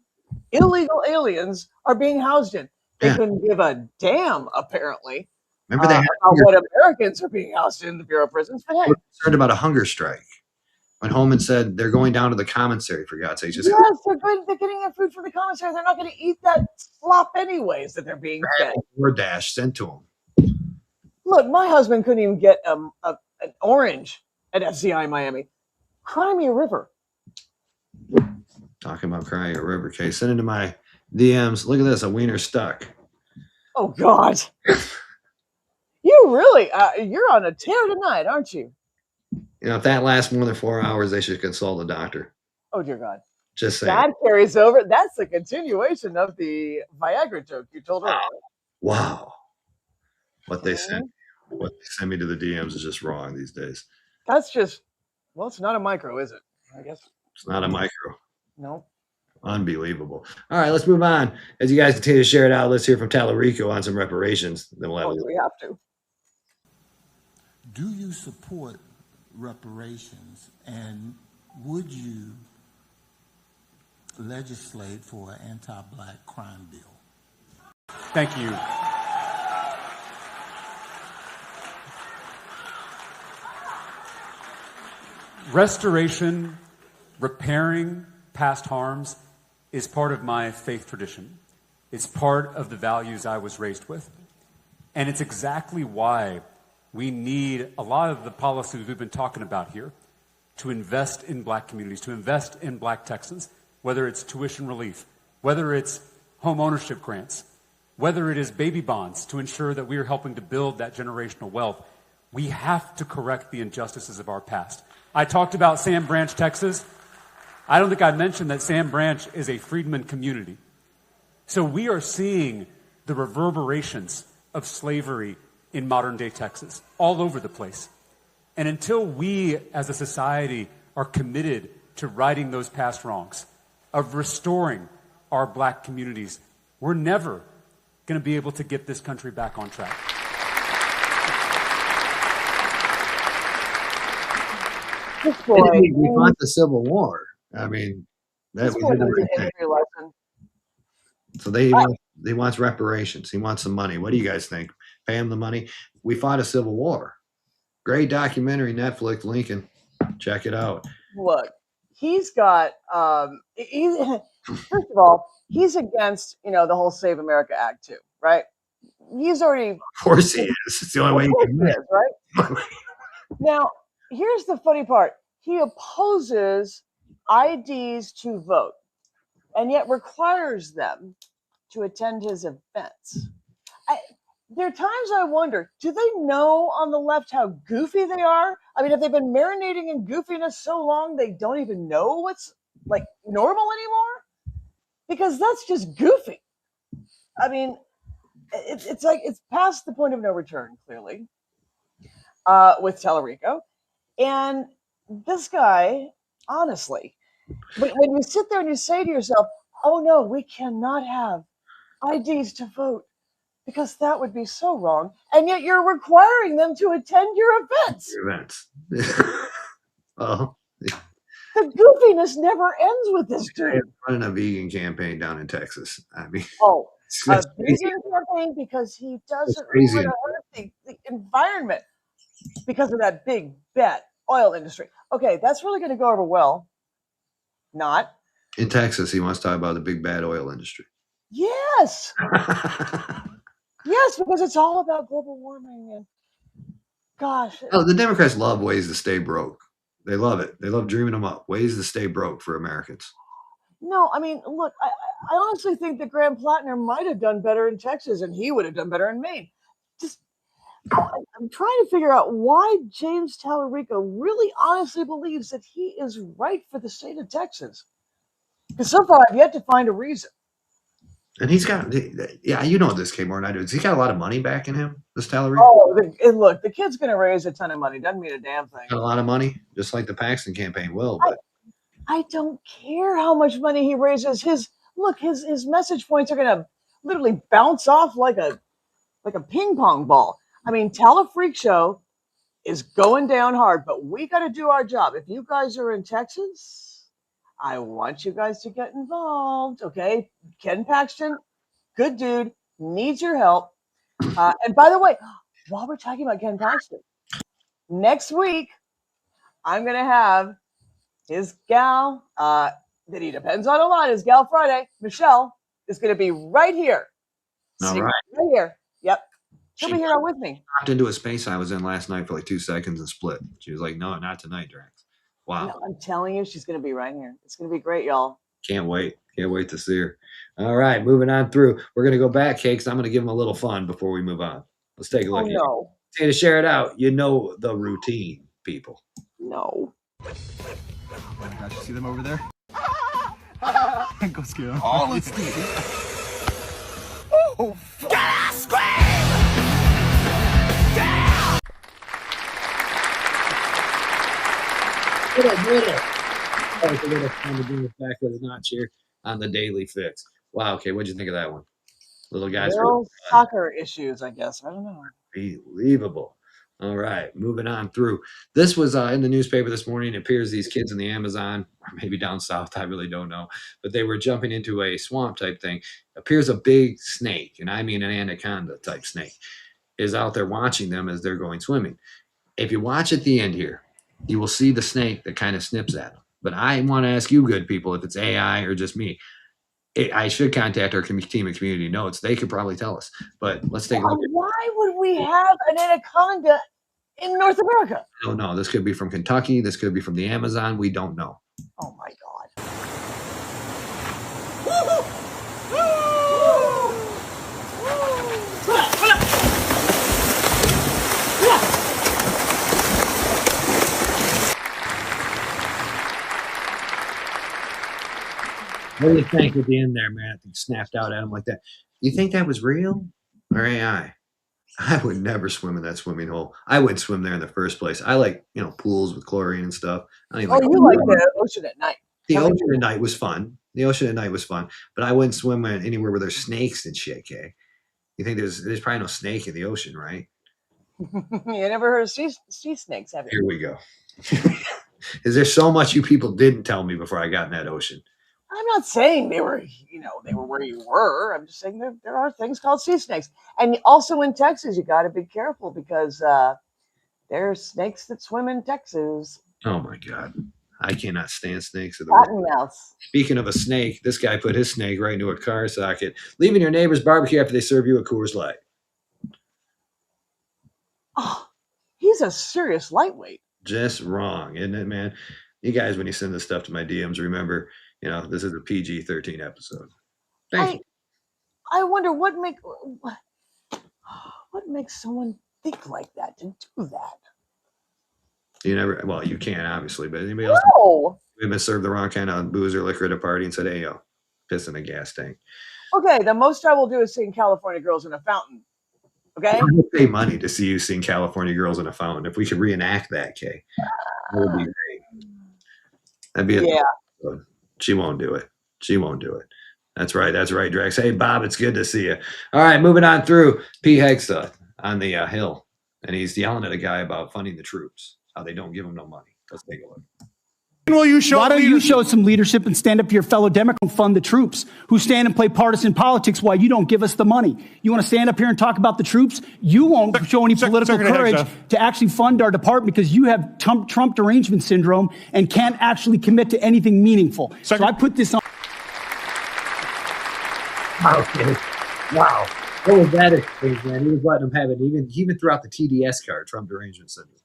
illegal aliens are being housed in. They couldn't give a damn, apparently,
Remember they had
about what Americans are being housed in the Bureau of Prisons. But
they
hey,
were concerned about a hunger strike. When Holman said they're going down to the commissary, for God's sake.
yes, they're good. They're getting their food from the commissary. They're not going to eat that slop anyways that they're being fed.
DoorDash sent to them.
Look, my husband couldn't even get an orange at FCI Miami. Cry me a river.
Talking about crying a river case. Send into my DMs. Look at this, a wiener stuck.
Oh, God. You really, you're on a tear tonight, aren't you?
You know, if that lasts more than 4 hours, they should consult a doctor.
Oh, dear God.
Just saying.
That carries over. That's the continuation of the Viagra joke you told earlier.
Wow. What they send me to the DMs is just wrong these days.
That's just, well, it's not a micro, is it? I guess.
It's not a micro.
No.
Unbelievable. All right, let's move on. As you guys continue to share it out, let's hear from Tallarico on some reparations. Then we'll have
we have to.
Do you support reparations, and would you legislate for an anti-black crime bill?
Thank you. Restoration, repairing past harms is part of my faith tradition. It's part of the values I was raised with. And it's exactly why we need a lot of the policies we've been talking about here to invest in black communities, to invest in black Texans, whether it's tuition relief, whether it's home ownership grants, whether it is baby bonds to ensure that we are helping to build that generational wealth. We have to correct the injustices of our past. I talked about Sam Branch, Texas. I don't think I mentioned that Sam Branch is a freedman community. So we are seeing the reverberations of slavery in modern day Texas, all over the place. And until we as a society are committed to righting those past wrongs, of restoring our black communities, we're never going to be able to get this country back on track.
We fought the Civil War. I mean, that was the
history lesson.
So he wants reparations. He wants some money. What do you guys think? Pay him the money. We fought a Civil War. Great documentary, Netflix, Lincoln. Check it out.
Look, he's got, first of all, he's against, the whole Save America Act too, right? He's already.
Of course he is. It's the only way he can win.
Right? Now, here's the funny part. He opposes IDs to vote and yet requires them to attend his events. There are times I wonder, do they know on the left how goofy they are? I mean, have they been marinating in goofiness so long they don't even know what's like normal anymore? Because that's just goofy. I mean, it's like it's past the point of no return, clearly, with Tallarico. And this guy, honestly, When you sit there and you say to yourself, oh no, we cannot have IDs to vote because that would be so wrong. And yet you're requiring them to attend your events.
Events. Oh,
The goofiness never ends with this dude.
running a vegan campaign down in Texas. I mean,
Oh, a
that's crazy.
vegan campaign because he doesn't
crazy.
want to hurt the environment because of that big bet oil industry. Okay, that's really going to go over well. Not.
In Texas, he wants to talk about the big bad oil industry.
Yes. Yes, because it's all about global warming and gosh.
Oh, the Democrats love ways to stay broke. They love it. They love dreaming them up. Ways to stay broke for Americans.
No, I mean, look, I honestly think that Graham Plattner might have done better in Texas and he would have done better in Maine. Just, I'm trying to figure out why James Tallarico really honestly believes that he is right for the state of Texas. Because so far I've yet to find a reason.
And he's got, yeah, you know this, Kay, more than I do. He's got a lot of money backing him, this Tallarico.
Oh, and look, the kid's going to raise a ton of money. Doesn't mean a damn thing.
Got a lot of money, just like the Paxton campaign will. But
I don't care how much money he raises. His message points are going to literally bounce off like a ping pong ball. I mean, Tell a Freak Show is going down hard, but we got to do our job. If you guys are in Texas, I want you guys to get involved. Okay, Ken Paxton, good dude, needs your help. And by the way, while we're talking about Ken Paxton, next week I'm going to have his gal that he depends on a lot, his gal Friday, Michelle, is going to be right here.
all right.
Right here. Yep. She'll be here with me.
Hopped into a space I was in last night for like 2 seconds and split. She was like, no, not tonight, Drax. Wow.
No, I'm telling you, she's going to be right here. It's going to be great, y'all.
Can't wait. Can't wait to see her. All right, moving on through. We're going to go back, Kay, because I'm going to give them a little fun before we move on. Let's take a look.
Oh, no.
Say to share it out. You know the routine, people.
No.
Oh my gosh, you see them over there? Go scare them.
Oh, let's do it.
Oh,
It's a little fun to bring us back with a notch here on the Daily Fix. Wow, okay, what'd you think of that one? Little guys.
Girl soccer issues, I guess. I don't know.
Unbelievable. All right, moving on through. This was in the newspaper this morning. It appears these kids in the Amazon, or maybe down south, I really don't know, but they were jumping into a swamp type thing. Appears a big snake, and I mean an anaconda type snake, is out there watching them as they're going swimming. If you watch at the end here, you will see the snake that kind of snips at them. But I want to ask you good people, if it's AI or just me, I should contact our team of community notes. They could probably tell us. But let's take a look.
Why would we have an anaconda in North America?
I don't know. This could be from Kentucky. This could be from the Amazon. We don't know.
Oh my God.
What do you think at the end there, man? He snapped out at him like that. You think that was real or AI? I would never swim in that swimming hole. I wouldn't swim there in the first place. I like, pools with chlorine and stuff. I don't even
You like the ocean at night.
The ocean at night was fun. The ocean at night was fun, but I wouldn't swim anywhere where there's snakes and shit, Kay. You think there's probably no snake in the ocean, right?
You never heard of sea snakes, have you?
Here we go. Is there so much you people didn't tell me before I got in that ocean?
I'm not saying they were where you were. I'm just saying there are things called sea snakes. And also in Texas, you got to be careful because there are snakes that swim in Texas.
Oh, my God. I cannot stand snakes.
Cottonmouths.
Speaking of a snake, this guy put his snake right into a car socket, leaving your neighbor's barbecue after they serve you a Coors Light.
Oh, he's a serious lightweight.
Just wrong, isn't it, man? You guys, when you send this stuff to my DMs, remember, this is a PG-13 episode. Thank you.
I wonder what makes someone think like that, to do that.
You can't, obviously, but anybody else?
No.
We've been served the wrong kind of booze or liquor at a party and said, hey, yo, piss in a gas tank.
Okay, the most I will do is sing California Girls in a Fountain. Okay?
I would pay money to see you sing California Girls in a Fountain. If we could reenact that, Kay, that would be great. That'd be episode. She won't do it. She won't do it. That's right. That's right, Drex. Hey, Bob, it's good to see you. All right, moving on through. Pete Hegseth on the Hill, and he's yelling at a guy about funding the troops, how they don't give him no money. Let's take a look.
Why don't you show some leadership and stand up to your fellow Democrats and fund the troops who stand and play partisan politics while you don't give us the money? You want to stand up here and talk about the troops? You won't show any political courage to actually fund our department because you have Trump derangement syndrome and can't actually commit to anything meaningful. So I put this on.
Okay. Wow. What was that exchange, man? He was letting him have it even throughout the TDS card, Trump derangement syndrome.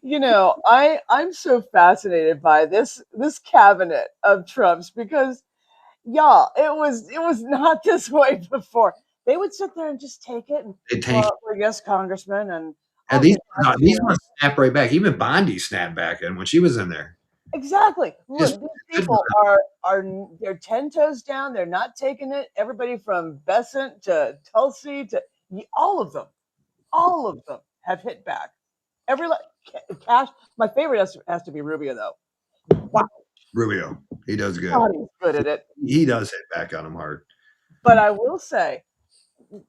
You know, I'm so fascinated by this cabinet of Trump's because, y'all, it was not this way before. They would sit there and just take it and yes, Congressman, and
these ones snap right back. Even Bondi snapped back, and when she was in there,
exactly. Look, these people are they're 10 toes down. They're not taking it. Everybody from Besant to Tulsi to all of them have hit back. Cash. My favorite has to be Rubio, though. Wow,
Rubio, he does good.
God, he's good at it.
He does hit back on him hard.
But I will say,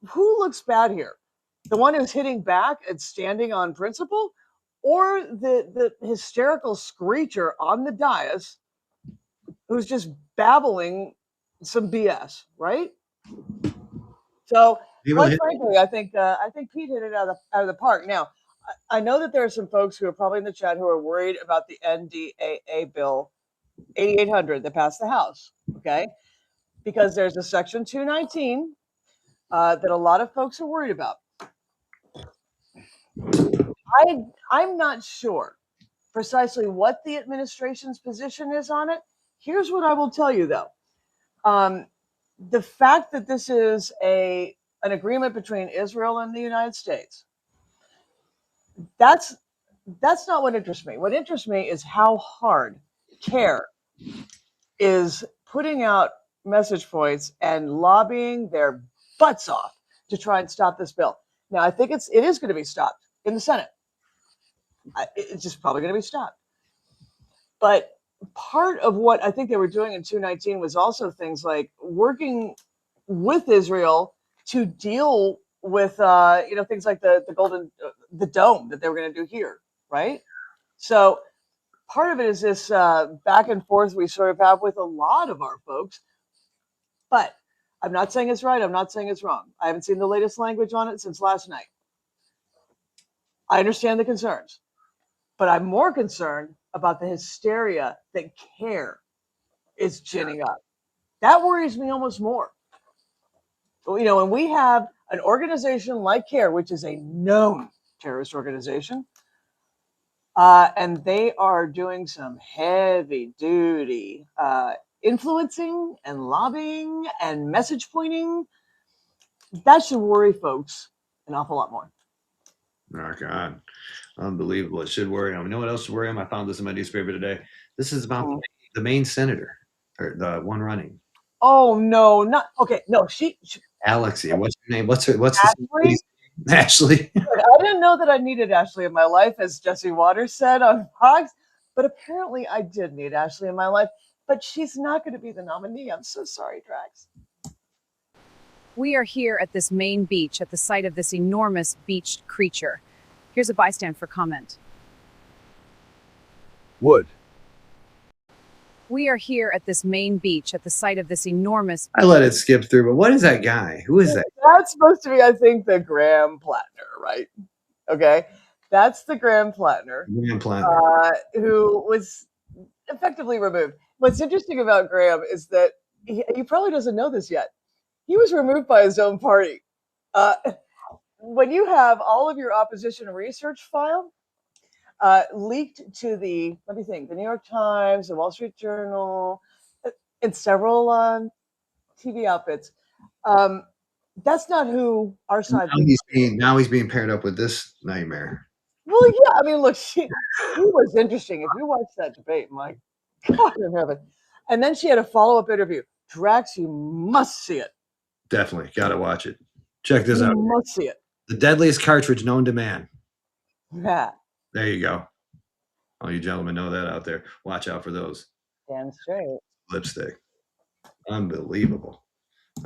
who looks bad here? The one who's hitting back and standing on principle, or the hysterical screecher on the dais who's just babbling some BS, right? So, quite frankly, I think Pete hit it out of the park. Now, I know that there are some folks who are probably in the chat who are worried about the NDAA bill 8800 that passed the House, okay? Because there's a section 219 that a lot of folks are worried about. I'm not sure precisely what the administration's position is on it. Here's what I will tell you, though. The fact that this is an agreement between Israel and the United States, that's not what interests me. What interests me is how hard CARE is putting out message points and lobbying their butts off to try and stop this bill. Now, I think it is going to be stopped in the Senate. It's just probably going to be stopped. But part of what I think they were doing in 219 was also things like working with Israel to deal with things like the dome that they were going to do here, right? So part of it is this back and forth we sort of have with a lot of our folks. But I'm not saying it's right. I'm not saying it's wrong. I haven't seen the latest language on it since last night. I understand the concerns, but I'm more concerned about the hysteria that CARE is ginning up. That worries me almost more. You know, when we have an organization like CARE, which is a known terrorist organization, and they are doing some heavy duty influencing and lobbying and message pointing, that should worry folks an awful lot more.
Oh, God. Unbelievable. It should worry them. You know what else should worry them? I found this in my newspaper today. This is about the Maine senator, or the one running.
Oh, no, not okay. No, she
Alexia. What's her name? What's
Ashley?
Ashley.
I didn't know that I needed Ashley in my life, as Jesse Waters said on Fox, but apparently I did need Ashley in my life. But she's not going to be the nominee. I'm so sorry, Drax.
We are here at this Maine beach at the site of this enormous beached creature. Here's a bystander for comment.
Wood.
We are here at this Maine beach at the site of this enormous...
I let it skip through, but what is that guy? Who is that?
That's supposed to be, I think, the Graham Plattner, right? Okay. That's the Graham Plattner.
Graham Plattner.
Who was effectively removed. What's interesting about Graham is that he probably doesn't know this yet. He was removed by his own party. When you have all of your opposition research file leaked to the New York Times, the Wall Street Journal, and several TV outfits, that's not who our side.
Now he's being paired up with this nightmare.
Well, yeah, I mean, look, he was interesting. If you watch that debate, my God in heaven. And then she had a follow-up interview. Drax, you must see it.
Definitely. Got to watch it. Check this out.
You must see it.
The deadliest cartridge known to man.
Yeah.
There you go. All you gentlemen know that out there. Watch out for those.
Damn straight.
Lipstick. Unbelievable.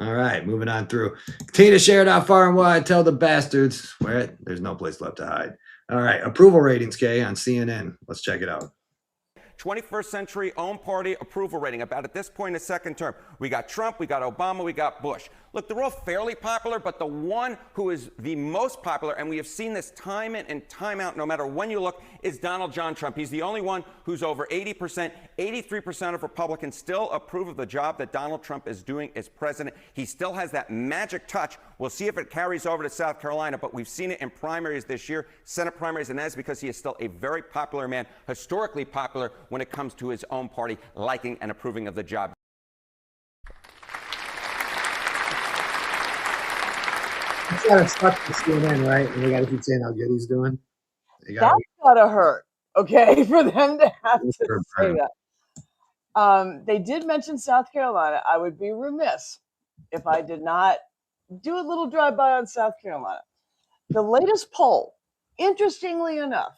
All right, moving on through. Continue to share it out far and wide. Tell the bastards where it. There's no place left to hide. All right, approval ratings, Kay, on CNN. Let's check it out.
21st century own party approval rating about at this point in the second term. We got Trump, we got Obama, we got Bush. Look, they're all fairly popular, but the one who is the most popular, and we have seen this time in and time out, no matter when you look, is Donald John Trump. He's the only one who's over 80%. 83% of Republicans still approve of the job that Donald Trump is doing as president. He still has that magic touch. We'll see if it carries over to South Carolina, but we've seen it in primaries this year, Senate primaries, and that is because he is still a very popular man, historically popular when it comes to his own party liking and approving of the job.
It's gotta suck for CNN, right? And we gotta keep saying how good he's doing.
That's gotta hurt, okay, for them to have to say that. They did mention South Carolina. I would be remiss if I did not do a little drive-by on South Carolina. The latest poll, interestingly enough,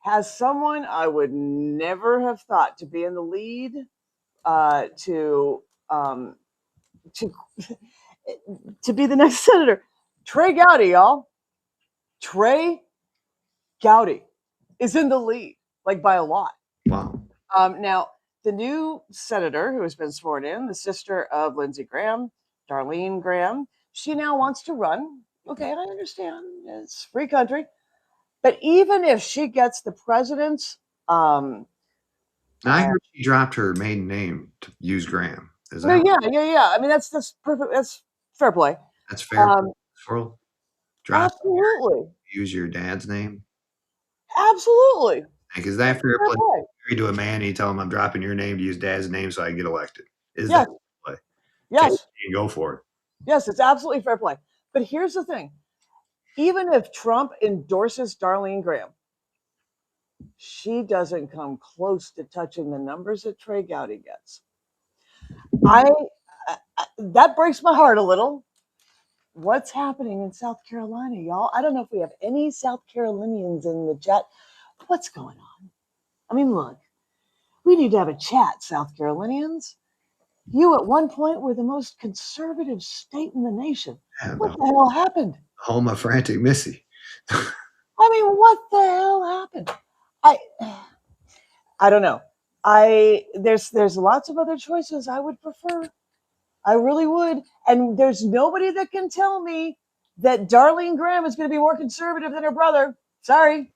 has someone I would never have thought to be in the lead to be the next senator. Trey Gowdy, y'all. Trey Gowdy is in the lead, like by a lot.
Wow.
Now, the new senator who has been sworn in, the sister of Lindsey Graham, Darlene Graham, she now wants to run. Okay, I understand. It's free country. But even if she gets the president's...
I heard she dropped her maiden name to use Graham. Is
No,
that
yeah. I mean, that's perfect. That's fair play.
that's fair? World? Drop
Absolutely.
use your dad's name?
Absolutely.
Like, is that fair play?
play.
Married to a man, and you tell him I'm dropping your name to use dad's name so I can get elected. Is
Yes.
that fair play?
Yes.
You can go for it.
Yes, it's absolutely fair play. But here's the thing. Even if Trump endorses Darlene Graham, she doesn't come close to touching the numbers that Trey Gowdy gets. That breaks my heart a little. What's happening in South Carolina, y'all? I don't know if we have any South Carolinians in the chat. What's going on? I mean, look, we need to have a chat, South Carolinians. You at one point were the most conservative state in the nation.
Yeah,
What the hell happened?
Home of Frantic Missy.
I mean, what the hell happened? I don't know. There's lots of other choices I would prefer. I really would. And there's nobody that can tell me that Darlene Graham is going to be more conservative than her brother. Sorry.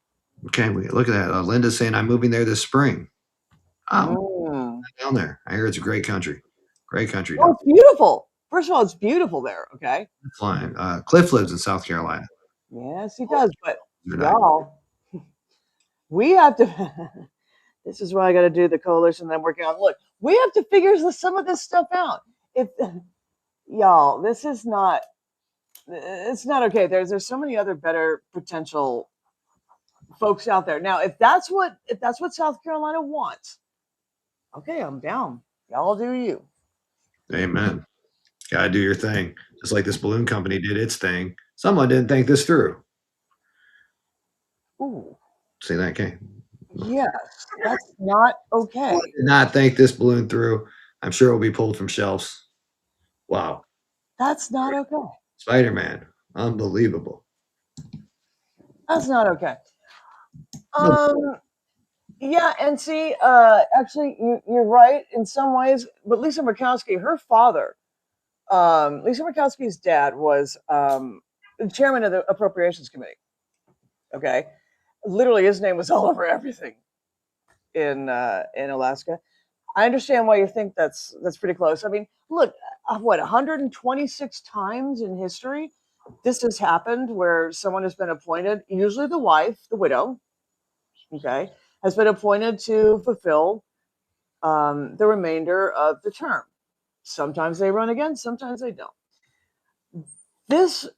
Okay, look at that. Linda's saying I'm moving there this spring. Down there. I hear it's a great country. Great country.
Oh, it's beautiful. First of all, it's beautiful there. Okay.
Flying. Cliff lives in South Carolina.
Yes, he does. But
You're not-
y'all, we have to. This is why I got to do the coalition that I'm working on. Look, we have to figure some of this stuff out. If y'all, this is not. It's not okay. There's so many other better potential folks out there. Now, if that's what South Carolina wants, okay, I'm down. Y'all do you.
Amen. Gotta do your thing. Just like this balloon company did its thing. Someone didn't think this through.
Ooh.
See that, Kay?
Yes, that's not okay.
Did not think this balloon through. I'm sure it will be pulled from shelves. Wow.
That's not okay.
Spider-Man. Unbelievable.
That's not okay. Yeah, and see, actually, you're right in some ways. But Lisa Murkowski, her father, Lisa Murkowski's dad was the chairman of the Appropriations Committee. Okay, literally, his name was all over everything in Alaska. I understand why you think that's pretty close. I mean, look, 126 times in history, this has happened where someone has been appointed, usually the wife, the widow, okay, has been appointed to fulfill the remainder of the term. Sometimes they run again, sometimes they don't. This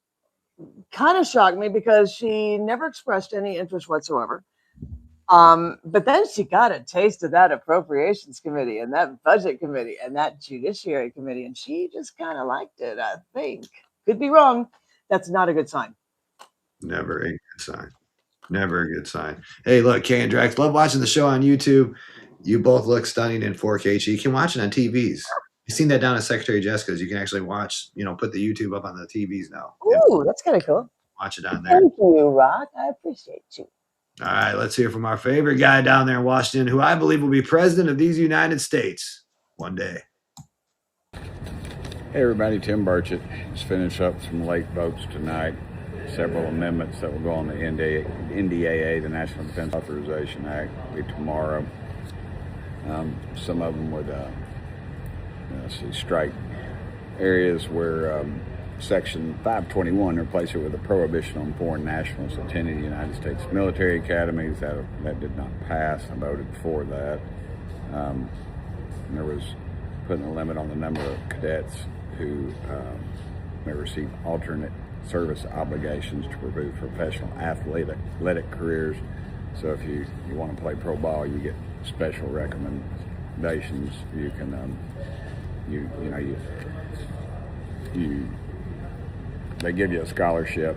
kind of shocked me because she never expressed any interest whatsoever. But then she got a taste of that Appropriations Committee and that Budget Committee and that Judiciary Committee, and she just kind of liked it, I think. Could be wrong. That's not a good sign.
Never a good sign. Never a good sign. Hey, look, Kay and Drax, love watching the show on YouTube. You both look stunning in 4K. You can watch it on TVs. You've seen that down at Secretary Jessica's. You can actually watch, put the YouTube up on the TVs now.
Ooh, that's kind of cool.
Watch it on there.
Thank you, Rock. I appreciate you.
All right, let's hear from our favorite guy down there in Washington, who I believe will be president of these United States one day.
Hey everybody, Tim Burchett. Just finished up some late votes tonight. Several amendments that will go on the NDAA, the National Defense Authorization Act, will be tomorrow. Some of them would strike areas where Section 521 replace it with a prohibition on foreign nationals attending the United States military academies. That did not pass. I voted for that. There was putting a limit on the number of cadets who may receive alternate service obligations to pursue professional athletic careers. So if you want to play pro ball, you get special recommendations. You can they give you a scholarship,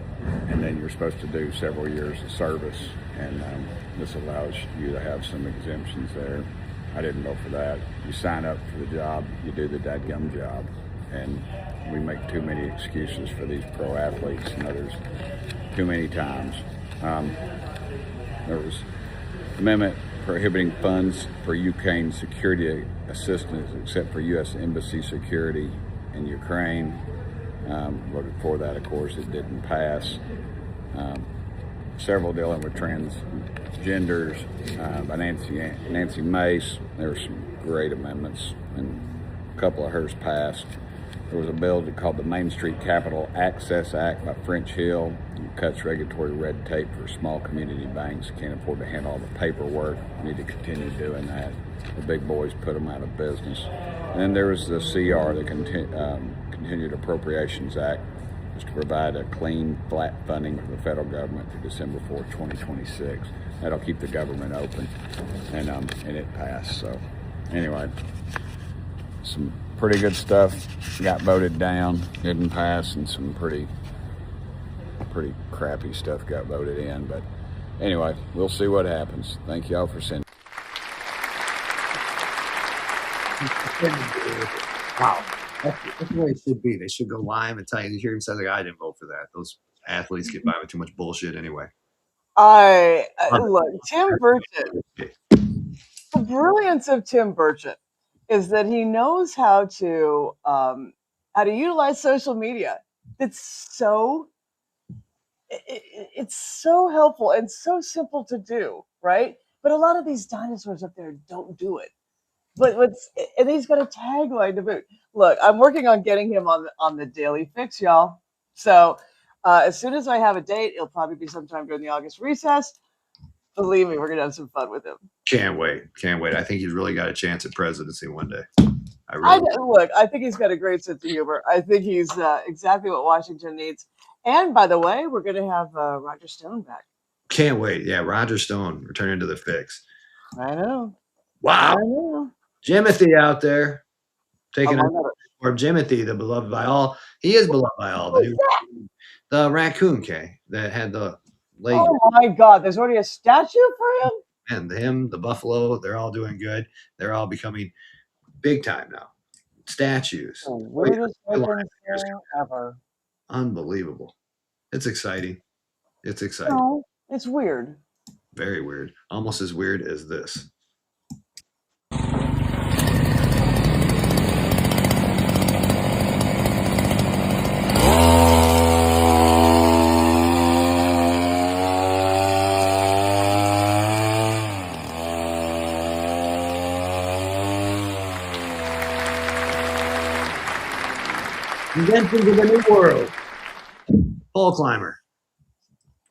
and then you're supposed to do several years of service, and this allows you to have some exemptions there. I didn't vote for that. You sign up for the job, you do the dadgum job, and we make too many excuses for these pro athletes and others too many times. There was an amendment prohibiting funds for Ukraine security assistance except for U.S. Embassy security in Ukraine. Voted for that, of course. It didn't pass. Several dealing with transgenders by Nancy Mace. There were some great amendments, and a couple of hers passed. There was a bill called the Main Street Capital Access Act by French Hill. It cuts regulatory red tape for small community banks. Can't afford to handle all the paperwork. Need to continue doing that. The big boys put them out of business. And then there was the CR, the Continued Appropriations Act, was to provide a clean, flat funding for the federal government through December 4th, 2026. That'll keep the government open, and it passed. So anyway, some pretty good stuff got voted down, didn't pass, and some pretty crappy stuff got voted in. But anyway, we'll see what happens. Thank y'all for sending.
Wow. That's the way it should be. They should go live and tell you. You hear him say, like, I didn't vote for that. Those athletes get by with too much bullshit anyway.
Look, Tim Burchett. The brilliance of Tim Burchett is that he knows how to utilize social media. It's so helpful and so simple to do, right? But a lot of these dinosaurs up there don't do it. And he's got a tagline to boot. Look, I'm working on getting him on the Daly Fix, y'all. So as soon as I have a date, it'll probably be sometime during the August recess. Believe me, we're gonna have some fun with him.
Can't wait. I think he's really got a chance at presidency one day.
I think he's got a great sense of humor. I think he's exactly what Washington needs. And by the way, we're gonna have Roger Stone back.
Can't wait. Yeah, Roger Stone returning to the Fix.
I know.
Wow.
I know.
Jimothy out there taking or Jimothy, the beloved by all. He is beloved by all. The raccoon, Kay, that had the leg.
Oh my God! There's already a statue for him.
And him, the buffalo, they're all doing good. They're all becoming big time now. Statues.
The weirdest thing ever.
Unbelievable. It's exciting. It's exciting.
No, it's weird.
Very weird. Almost as weird as this. Inventions of a new world. Pole climber.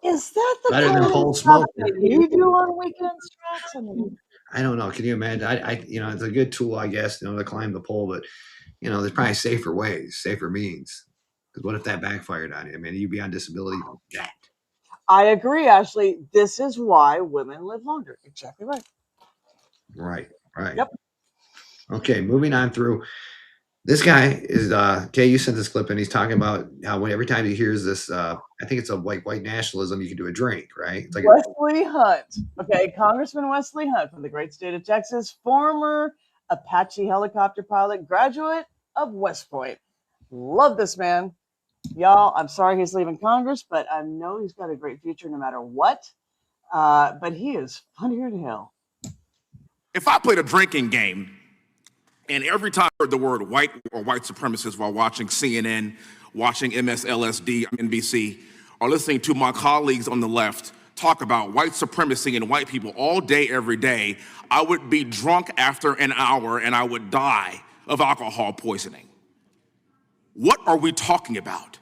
Is that the
better
kind
than pole
of stuff
smoker?
that you do on weekends, Strax? I mean,
I don't know. Can you imagine? It's a good tool, I guess, to climb the pole, but there's probably safer ways, safer means. Because what if that backfired on you? I mean, you'd be on disability. That.
I agree, Ashley. This is why women live longer. Exactly right.
Right.
Yep.
Okay, moving on through. This guy is Kay. You sent this clip, and he's talking about how every time he hears this, I think it's a white nationalism. You can do a drink, right? It's like
Wesley Hunt. Okay, Congressman Wesley Hunt from the great state of Texas, former Apache helicopter pilot, graduate of West Point. Love this man. Y'all, I'm sorry he's leaving Congress, but I know he's got a great future no matter what. But he is funnier than hell.
If I played a drinking game, and every time I heard the word white or white supremacist while watching CNN, watching MSLSD, NBC, or listening to my colleagues on the left talk about white supremacy and white people all day, every day, I would be drunk after an hour and I would die of alcohol poisoning. What are we talking about?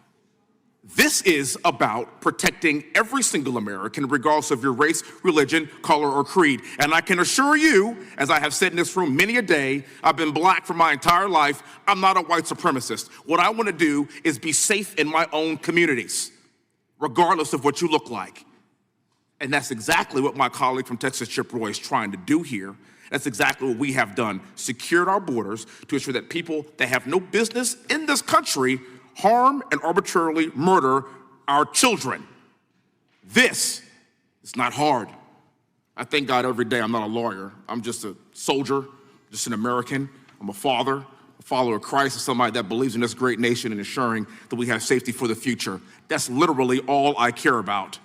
This is about protecting every single American, regardless of your race, religion, color, or creed. And I can assure you, as I have said in this room many a day, I've been black for my entire life. I'm not a white supremacist. What I want to do is be safe in my own communities, regardless of what you look like. And that's exactly what my colleague from Texas, Chip Roy, is trying to do here. That's exactly what we have done, secured our borders to ensure that people that have no business in this country harm and arbitrarily murder our children. This is not hard. I thank God every day I'm not a lawyer. I'm just a soldier, just an American. I'm a father, a follower of Christ, and somebody that believes in this great nation and ensuring that we have safety for the future. That's literally all I care about.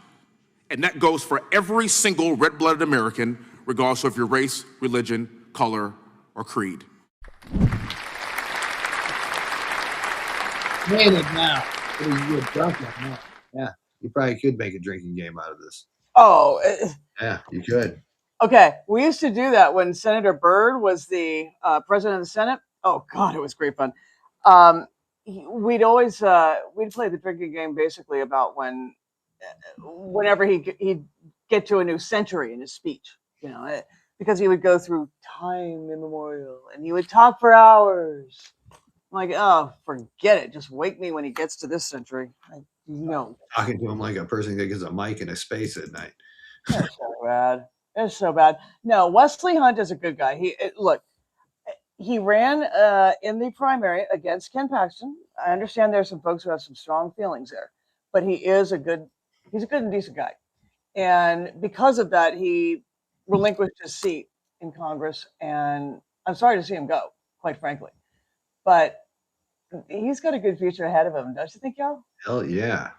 And that goes for every single red-blooded American, regardless of your race, religion, color, or creed.
made it now. You get drunk now. Yeah, you probably could make a drinking game out of this.
Oh,
Yeah, you could.
okay. We used to do that when Senator Byrd was the president of the Senate. Oh God, it was great fun. We'd always we'd play the drinking game basically about whenever he'd get to a new century in his speech, you know, because he would go through time immemorial and he would talk for hours. I'm like, oh, forget it. Just wake me when he gets to this century.
Talking to him like a person that gets a mic in a space at night.
It's so bad. It's so bad. No, Wesley Hunt is a good guy. He ran in the primary against Ken Paxton. I understand there's some folks who have some strong feelings there, but he's a good and decent guy. And because of that, he relinquished his seat in Congress. And I'm sorry to see him go, quite frankly. But he's got a good future ahead of him, don't you think, y'all?
Hell yeah.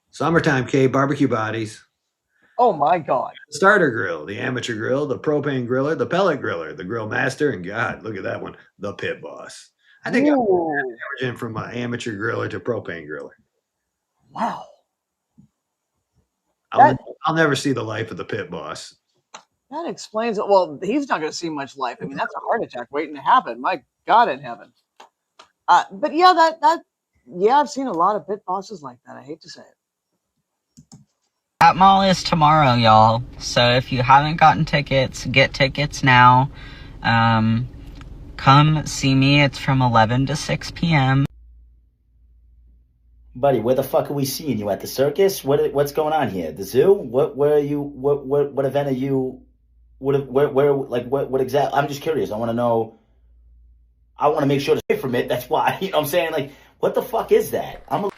Summertime, Kay, barbecue bodies.
Oh my God.
The starter grill, the amateur grill, the propane griller, the pellet griller, the grill master, and God, look at that one, the pit boss. I think I'm averaging from an amateur griller to propane griller.
Wow.
I'll never see the life of the pit boss.
That explains it. Well, he's not going to see much life. I mean, that's a heart attack waiting to happen. My God in heaven. But yeah, I've seen a lot of pit bosses like that. I hate to say it.
That mall is tomorrow, y'all. So if you haven't gotten tickets, get tickets now. Come see me. It's from 11 to 6 p.m.
Buddy, where the fuck are we seeing you? At the circus? What's going on here? The zoo? Where are you? What event are you? What exactly? I'm just curious. I want to know. I want to make sure to stay from it. That's why. You know what I'm saying? Like, what the fuck is that?
Oh my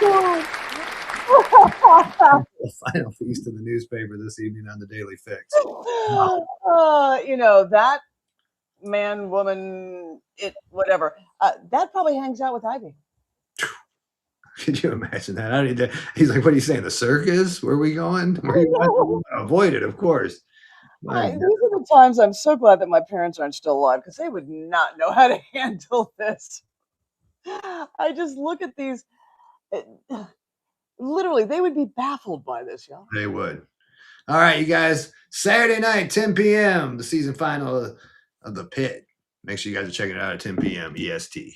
God.
The final feast of the newspaper this evening on the Daly Fix.
That man, woman, whatever. That probably hangs out with Ivy.
Could you imagine that? He's like, what are you saying? The circus? Where are we going? Where are you going? Avoid it, of course.
These are the times I'm so glad that my parents aren't still alive because they would not know how to handle this. I just look at these. Literally, they would be baffled by this, y'all.
They would. All right, you guys. Saturday night, 10 p.m., the season final of The Pit. Make sure you guys are checking it out at 10 p.m. EST.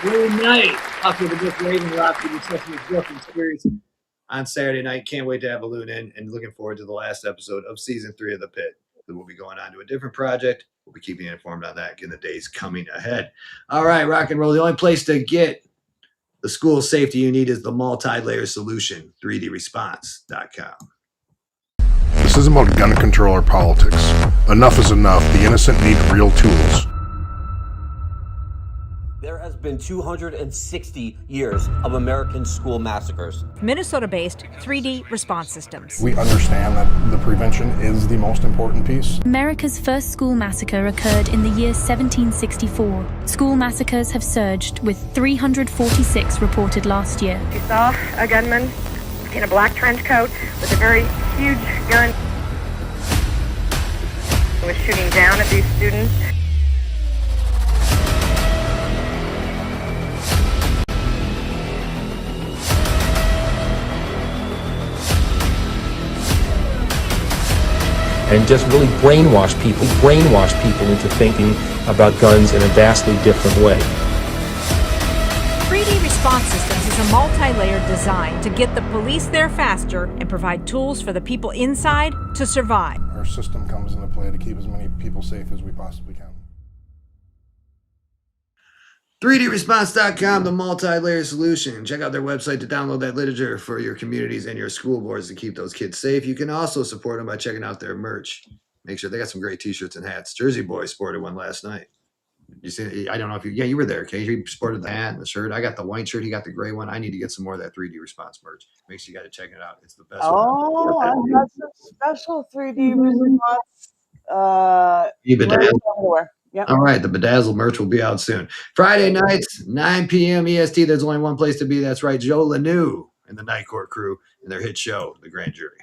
Good night. After the book Raven Rock, we'll be discussing the book and series on Saturday night. Can't wait to have a loon in and looking forward to the last episode of season 3 of The Pit. that will be going on to a different project. We'll be keeping you informed on that in the days coming ahead. All right, rock and roll. The only place to get the school safety you need is the multi-layer solution, 3dresponse.com.
This isn't about gun control or politics. Enough is enough. The innocent need real tools.
There has been 260 years of American school massacres.
Minnesota-based 3D Response Systems.
We understand that the prevention is the most important piece.
America's first school massacre occurred in the year 1764. School massacres have surged, with 346 reported last year.
You saw a gunman in a black trench coat with a very huge gun. He was shooting down at these students.
And just really brainwash people into thinking about guns in a vastly different way.
3D Response Systems is a multi-layered design to get the police there faster and provide tools for the people inside to survive.
Our system comes into play to keep as many people safe as we possibly can.
3dresponse.com, the multi-layer solution. Check out their website to download that literature for your communities and your school boards to keep those kids safe. You can also support them by checking out their merch. Make sure they got some great t-shirts and hats. Jersey Boy sported one last night. You see, I don't know if you were there, Kay. You sported the hat and the shirt. I got the white shirt. He got the gray one. I need to get some more of that 3D Response merch. Make sure you got to check it out. It's the best.
Oh, I've got some special 3D Response. Everywhere. Yep.
All right, the Bedazzled merch will be out soon. Friday nights, 9 p.m. EST. There's only one place to be. That's right, Joe Lanou and the Night Court crew and their hit show, The Grand Jury.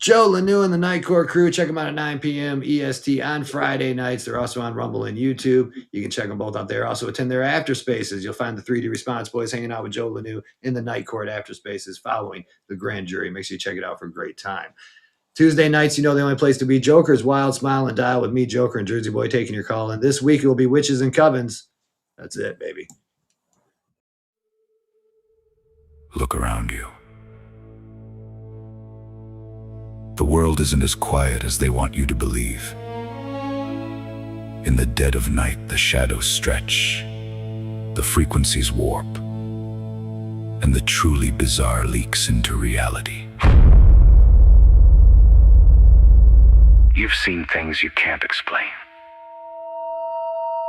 Joe Lanou and the Night Court crew. Check them out at 9 p.m. EST on Friday nights. They're also on Rumble and YouTube. You can check them both out there. Also attend their after spaces. You'll find the 3D Response boys hanging out with Joe Lanou in the Night Court after spaces following the Grand Jury. Make sure you check it out for a great time. Tuesday nights, the only place to be. Joker's Wild Smile and Dial with me, Joker, and Jersey Boy taking your call. And this week it will be Witches and Covens. That's it, baby.
Look around you. The world isn't as quiet as they want you to believe. In the dead of night, the shadows stretch, the frequencies warp, and the truly bizarre leaks into reality. You've seen things you can't explain.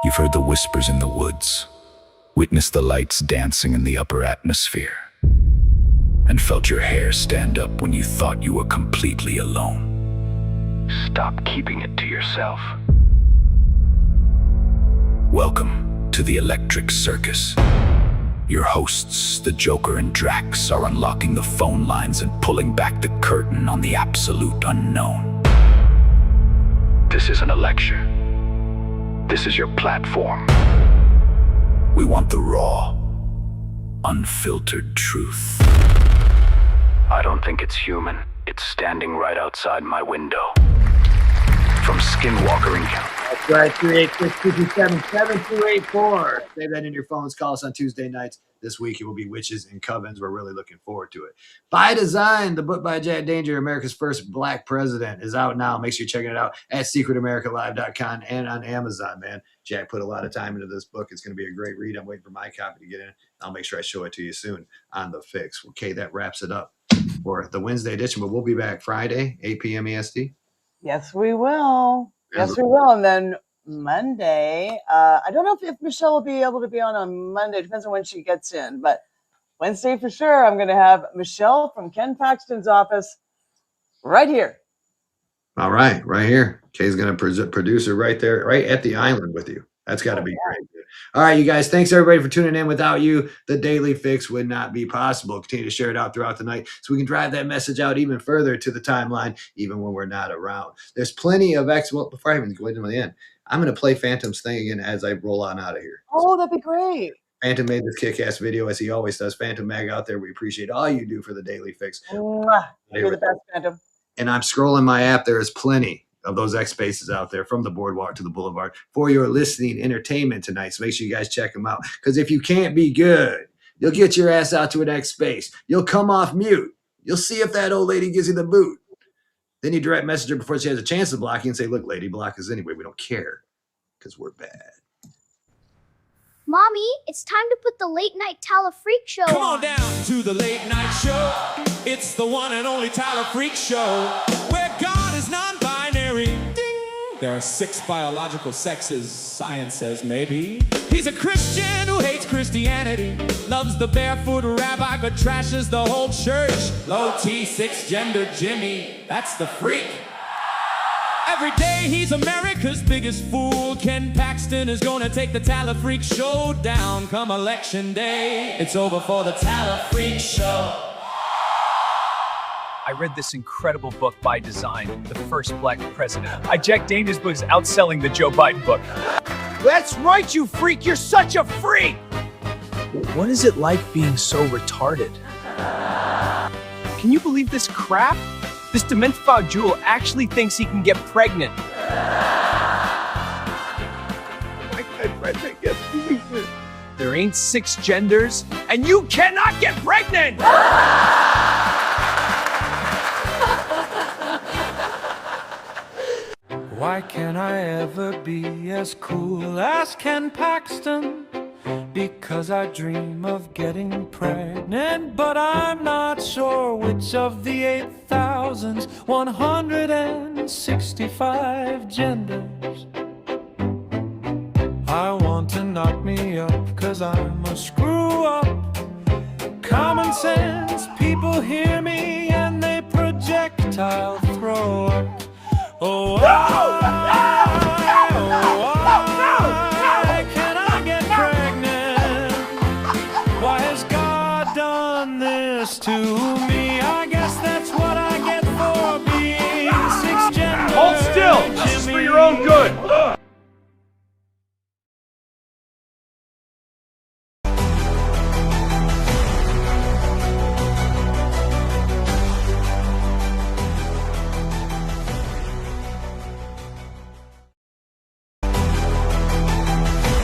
You've heard the whispers in the woods, witnessed the lights dancing in the upper atmosphere, and felt your hair stand up when you thought you were completely alone. Stop keeping it to yourself. Welcome to the Electric Circus. Your hosts, the Joker and Drax, are unlocking the phone lines and pulling back the curtain on the absolute unknown. This isn't a lecture. This is your platform. We want the raw, unfiltered truth. I don't think it's human. It's standing right outside my window. From Skinwalker Encounter.
That's right, 386-227-7284. Save that in your phones. Call us on Tuesday nights. This week it will be Witches and Covens. We're really looking forward to it. By Design, the book by Jack Danger, America's first black president, is out now. Make sure you're checking it out at secretamericalive.com and on Amazon, man. Jack put a lot of time into this book. It's going to be a great read. I'm waiting for my copy to get in. I'll make sure I show it to you soon on The Fix. Okay, that wraps it up for the Wednesday edition, but we'll be back Friday, 8 p.m. EST.
Yes, we will. Yes, we will. And then Monday, I don't know if Michelle will be able to be on Monday. Depends on when she gets in. But Wednesday for sure, I'm going to have Michelle from Ken Paxton's office right here.
All right, right here. Kay's going to produce her right there, right at the island with you. That's got to be great. All right, you guys. Thanks everybody for tuning in. Without you, the Daily Fix would not be possible. Continue to share it out throughout the night so we can drive that message out even further to the timeline, even when we're not around. There's plenty of well, before I even go into the end, I'm going to play Phantom's thing again as I roll on out of here.
Oh, that'd be great.
Phantom made this kick-ass video as he always does. Phantom Mag out there, we appreciate all you do for the Daily Fix.
Mwah. You're the best, Phantom.
And I'm scrolling my app. There is plenty of those X spaces out there from the boardwalk to the boulevard for your listening entertainment tonight. So make sure you guys check them out. Because if you can't be good, you'll get your ass out to an X space. You'll come off mute. You'll see if that old lady gives you the boot. Then you direct message her before she has a chance to block you and say, look, lady, block us anyway. We don't care because we're bad.
Mommy, it's time to put the late night Tyler Freak Show
Come on down to the late night show. It's the one and only Tyler Freak Show, where God is non-binary. Ding! There are 6 biological sexes, science says maybe. He's a Christian who hates Christianity, loves the barefoot rabbi but trashes the whole church. Low T, 6-gender Jimmy, that's the freak. Every day he's America's biggest fool. Ken Paxton is gonna take the Tyler Freak Show down come election day. It's over for the Tyler Freak Show.
I read this incredible book by design, The First Black President. Jack Daniels' book is outselling the Joe Biden book.
That's right, you freak! You're such a freak!
What is it like being so retarded?
Can you believe this crap? This dementified jewel actually thinks he can get pregnant. There ain't 6 genders, and you cannot get pregnant!
Why can't I ever be as cool as Ken Paxton? Because I dream of getting pregnant, but I'm not sure which of the 8,165 genders I want to knock me up, 'cause I'm a screw up. Common sense, people hear me and they projectile throw up. Oh, why can I get pregnant? Why has God done this to me? I guess that's what I get for being 6 genders.
Hold still! This is for your own good!